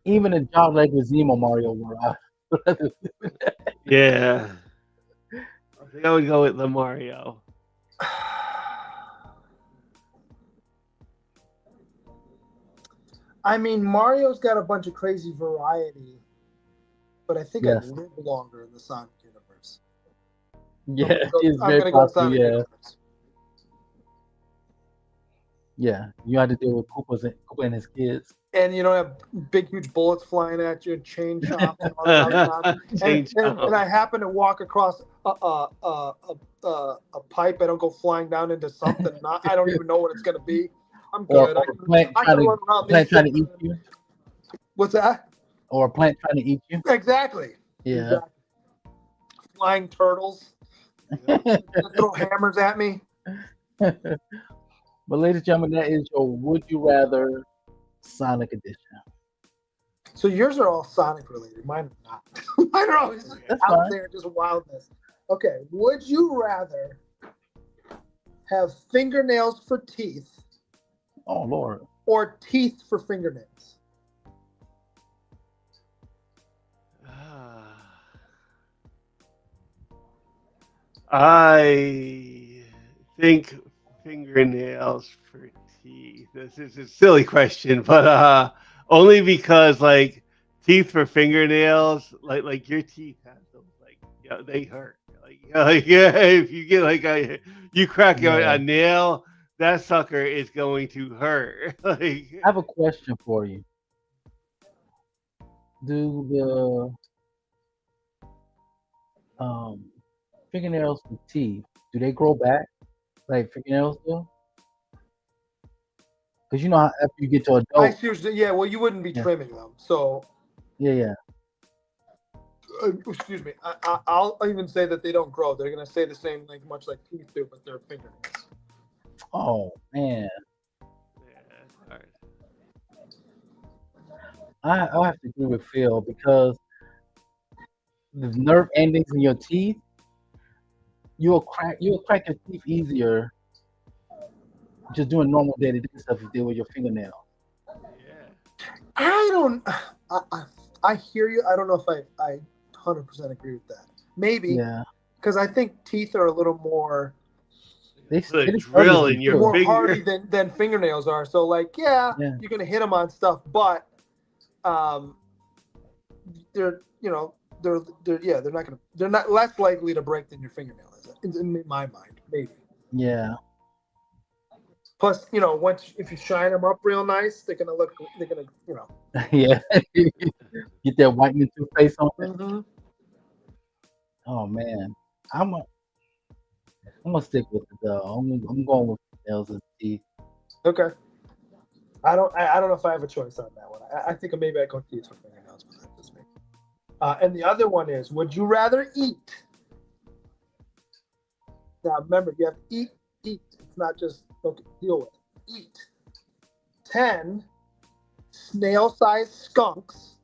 Even in John Leguizamo Mario world. Yeah, I think I would go with the Mario. I mean, Mario's got a bunch of crazy variety, but I think Yes. I'd live longer in the Sonic universe. Yeah, I'm gonna go Sonic yeah. universe. Yeah, you had to deal with Koopa and his kids. And you don't have big, huge bullets flying at you, chain chomps, and all that other nonsense. Chain And I happen to walk across a pipe. I don't go flying down into something. I don't even know what it's gonna be. I'm Or good. a plant I trying can to, run around plant these trying to things. eat you. What's that? Or a plant trying to eat you. Exactly. Yeah. Exactly. Flying turtles that throw hammers at me. But ladies and gentlemen, that is your Would You Rather Sonic Edition. So yours are all Sonic related. Mine are not. Mine are always That's out fine. there, just wildness. Okay. Would you rather have fingernails for teeth Oh Lord. or teeth for fingernails? I think fingernails for teeth. This is a silly question, but only because like teeth for fingernails, like your teeth have those like they hurt. Like yeah, if you get like you crack Yeah. a nail, that sucker is going to hurt. Like I have a question for you. Do the fingernails and teeth, do they grow back like fingernails do? Because you know how after you get to I adult, seriously, yeah. Well, you wouldn't be Yeah. trimming them, so yeah. excuse me. I'll even say that they don't grow. They're gonna stay the same, like much like teeth do, but they're fingernails. Oh man, yeah, that's hard. I have to agree with Phil because the nerve endings in your teeth, you'll crack your teeth easier just doing normal day-to-day stuff you did with your fingernail. Yeah. I don't. I hear you. I don't know if I 100% agree with that. Maybe Yeah, because I think teeth are a little more they Put a they drill study in your more finger. hardy than fingernails are. So like, yeah, Yeah. you're gonna hit them on stuff, but they're they're not less likely to break than your fingernail is in my mind, maybe. Yeah, Plus, once if you shine them up real nice, they're gonna yeah. Get that whitening toothpaste on it. Mhm. Oh man, I'm a, I'm gonna stick with it though. I'm going with nails and teeth. Okay. I don't know if I have a choice on that one. I think maybe I go teeth for fingernails, but that's just me. And the other one is: would you rather eat? Now remember, you have to eat. It's not just deal with. Eat 10 snail-sized skunks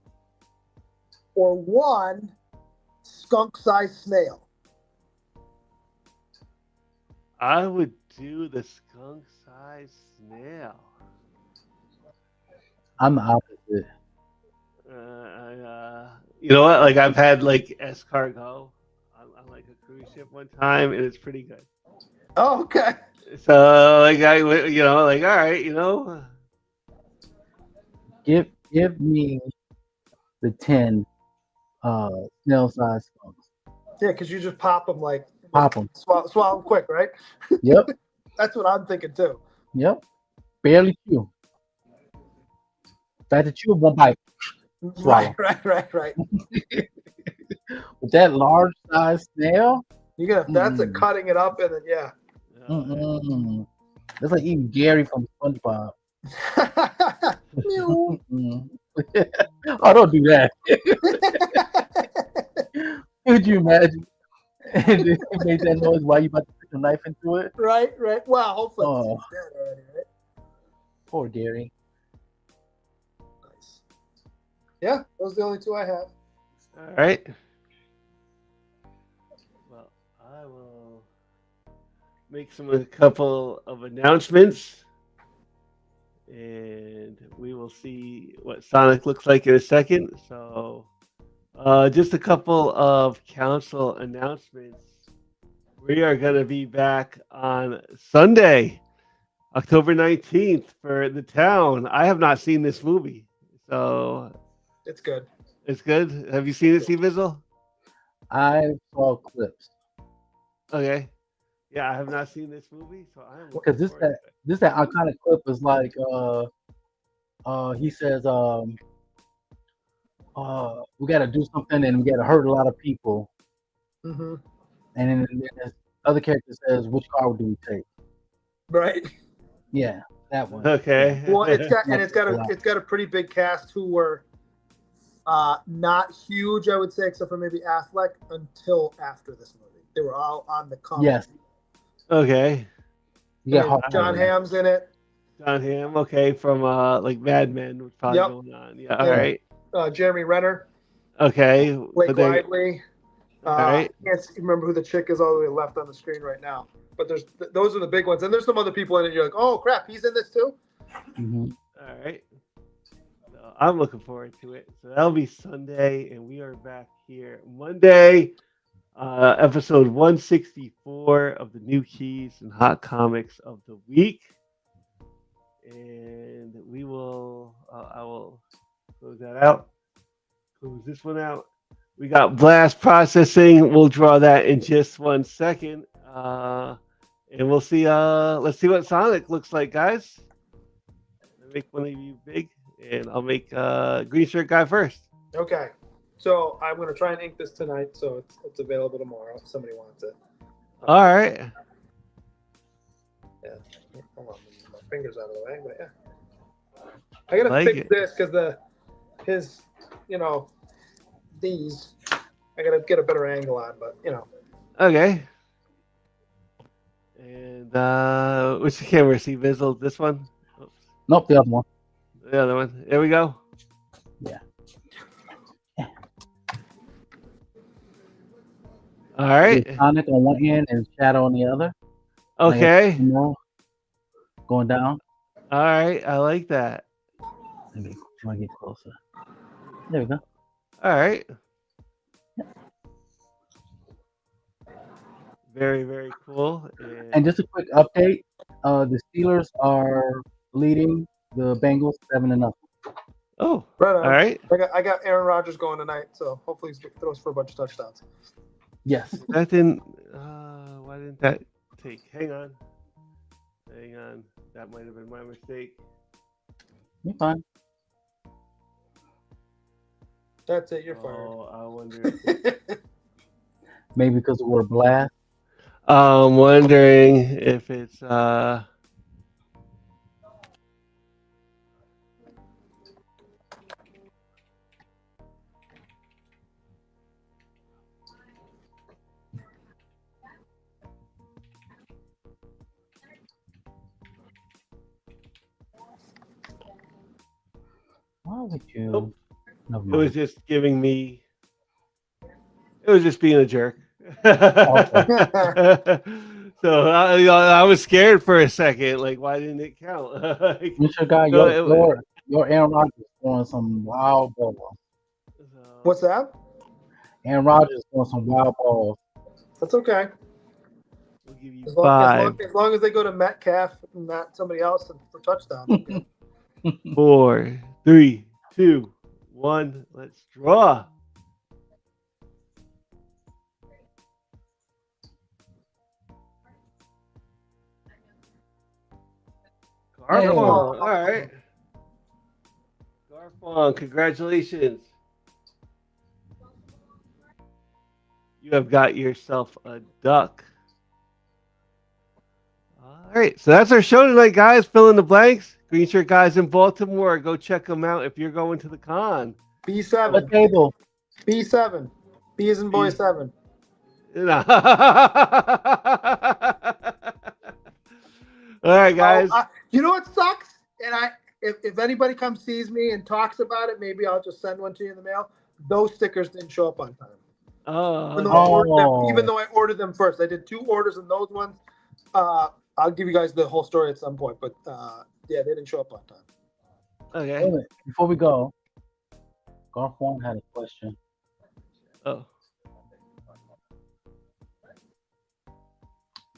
or one skunk-sized snail. I would do the skunk-sized snail. I'm the opposite. You know what? Like I've had like escargot on like a cruise ship one time, and it's pretty good. Oh, okay. So like like all right, Give me the 10 snail-sized skunks. Yeah, because you just pop them like Pop 'em. swallow them quick, right? Yep, That's what I'm thinking too. yep. Barely chew. If I had to chew one bite. Swallow. Right. With that large size snail, You're gonna that's a cutting it up and then yeah. that's like eating Gary from SpongeBob. Meow. Oh, don't do that. Could you imagine? And it made that noise while you about to put the knife into it. right. Well, hopefully Oh. he's dead already, right? Poor Gary. Nice. Yeah, those are the only two I have. All right. Well, I will make a couple of announcements, and we will see what Sonic looks like in a second. So, just a couple of council announcements. We are going to be back on Sunday, October 19th for The Town. I have not seen this movie, so It's good. it's good. Have you seen it, C-Bizzle? I saw clips Okay. Yeah, I have not seen this movie, so I am because this that iconic clip is like he says we got to do something and we got to hurt a lot of people, Mm-hmm. and then this other character says, which car do we take? Right. Yeah, that one. Okay. Well, it's got a pretty big cast who were not huge, I would say, except for maybe Affleck until after this movie. They were all on the come. Yes. Okay. You got And Hawk John Eye. Hamm's in it. John Hamm. Okay, from like Mad Men was probably Yep. going on. Yeah. All Yeah. right. Jeremy Renner, Okay. Blake but they- Lively. all right. I can't remember who the chick is all the way left on the screen right now. But those are the big ones. And there's some other people in it. You're like, oh, crap, he's in this too? Mhm. All right. So I'm looking forward to it. So that'll be Sunday, and we are back here Monday, episode 164 of the New Keys and Hot Comics of the Week. And we will, I will close that out. Close this one out. We got blast processing. We'll draw that in just 1 second. And we'll see, let's see what Sonic looks like, guys. I'll make one of you big, and I'll make green shirt guy first. Okay. So I'm going to try and ink this tonight so it's available tomorrow if somebody wants it. All right. Yeah. Hold on. My fingers out of the way, but yeah. I got to Like fix it. this because these, I got to get a better angle on, but Okay. And which camera? C-Bizzle? This one? Oops. Nope, the other one. The other one. There we go. Yeah. All right. With Sonic on one end and Shadow on the other. Okay. Going down. All right. I like that. Let me try to get closer. There we go. All right. Very, very cool. And just a quick update: the Steelers are leading the Bengals 7-0. Oh, right on. all right. I got Aaron Rodgers going tonight, so hopefully he throws for a bunch of touchdowns. Yes. That didn't. Why didn't that take? Hang on. Hang on. That might have been my mistake. You're fine. That's it. You're fired. Oh, I wonder. Maybe because of the word blast. I'm wondering if it's Why would you? Nope. Never It mind. was just giving me. It was just being a jerk. So I was scared for a second. Like, why didn't it count? Like, Mr. Guy, so your Aaron Rodgers throwing some wild balls. so What's that? Aaron Rodgers on some wild balls. That's okay. We'll give you As long, five, as long as they go to Metcalf and not somebody else for touchdowns. Okay. 4, 3, 2, 1. Let's draw. Hey. Garfon. All right. Garfon, congratulations. You have got yourself a duck. All right. So that's our show tonight, guys. Fill in the blanks. Green Shirt Guys in Baltimore. Go check them out if you're going to the con. B7. What table? B7. B is in boy 7. All right, guys. You know what sucks? And if anybody comes sees me and talks about it, maybe I'll just send one to you in the mail. Those stickers didn't show up on time. Oh, Even though I ordered them first. I did 2 orders and those ones. I'll give you guys the whole story at some point, but yeah, they didn't show up on time. okay. Wait a minute. Before we go, Garfon had a question. Oh.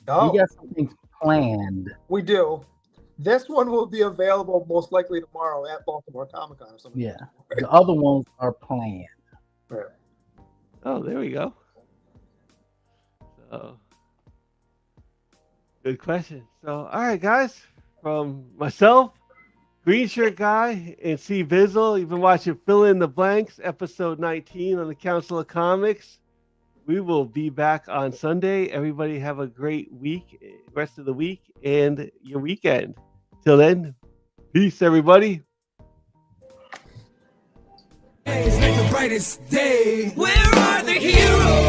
Oh, We got some things planned. we do. This one will be available most likely tomorrow at Baltimore Comic Con or something. Yeah. The other ones are planned. Right. Oh, there we go. So, good question. So, all right, guys. From myself, Green Shirt Guy, and C-Bizzle, you've been watching Fill in the Blanks, episode 19 on the Council of Comics. We will be back on Sunday. Everybody have a great week, rest of the week, and your weekend. Till then, peace, everybody. It's like the brightest day. Where are the heroes?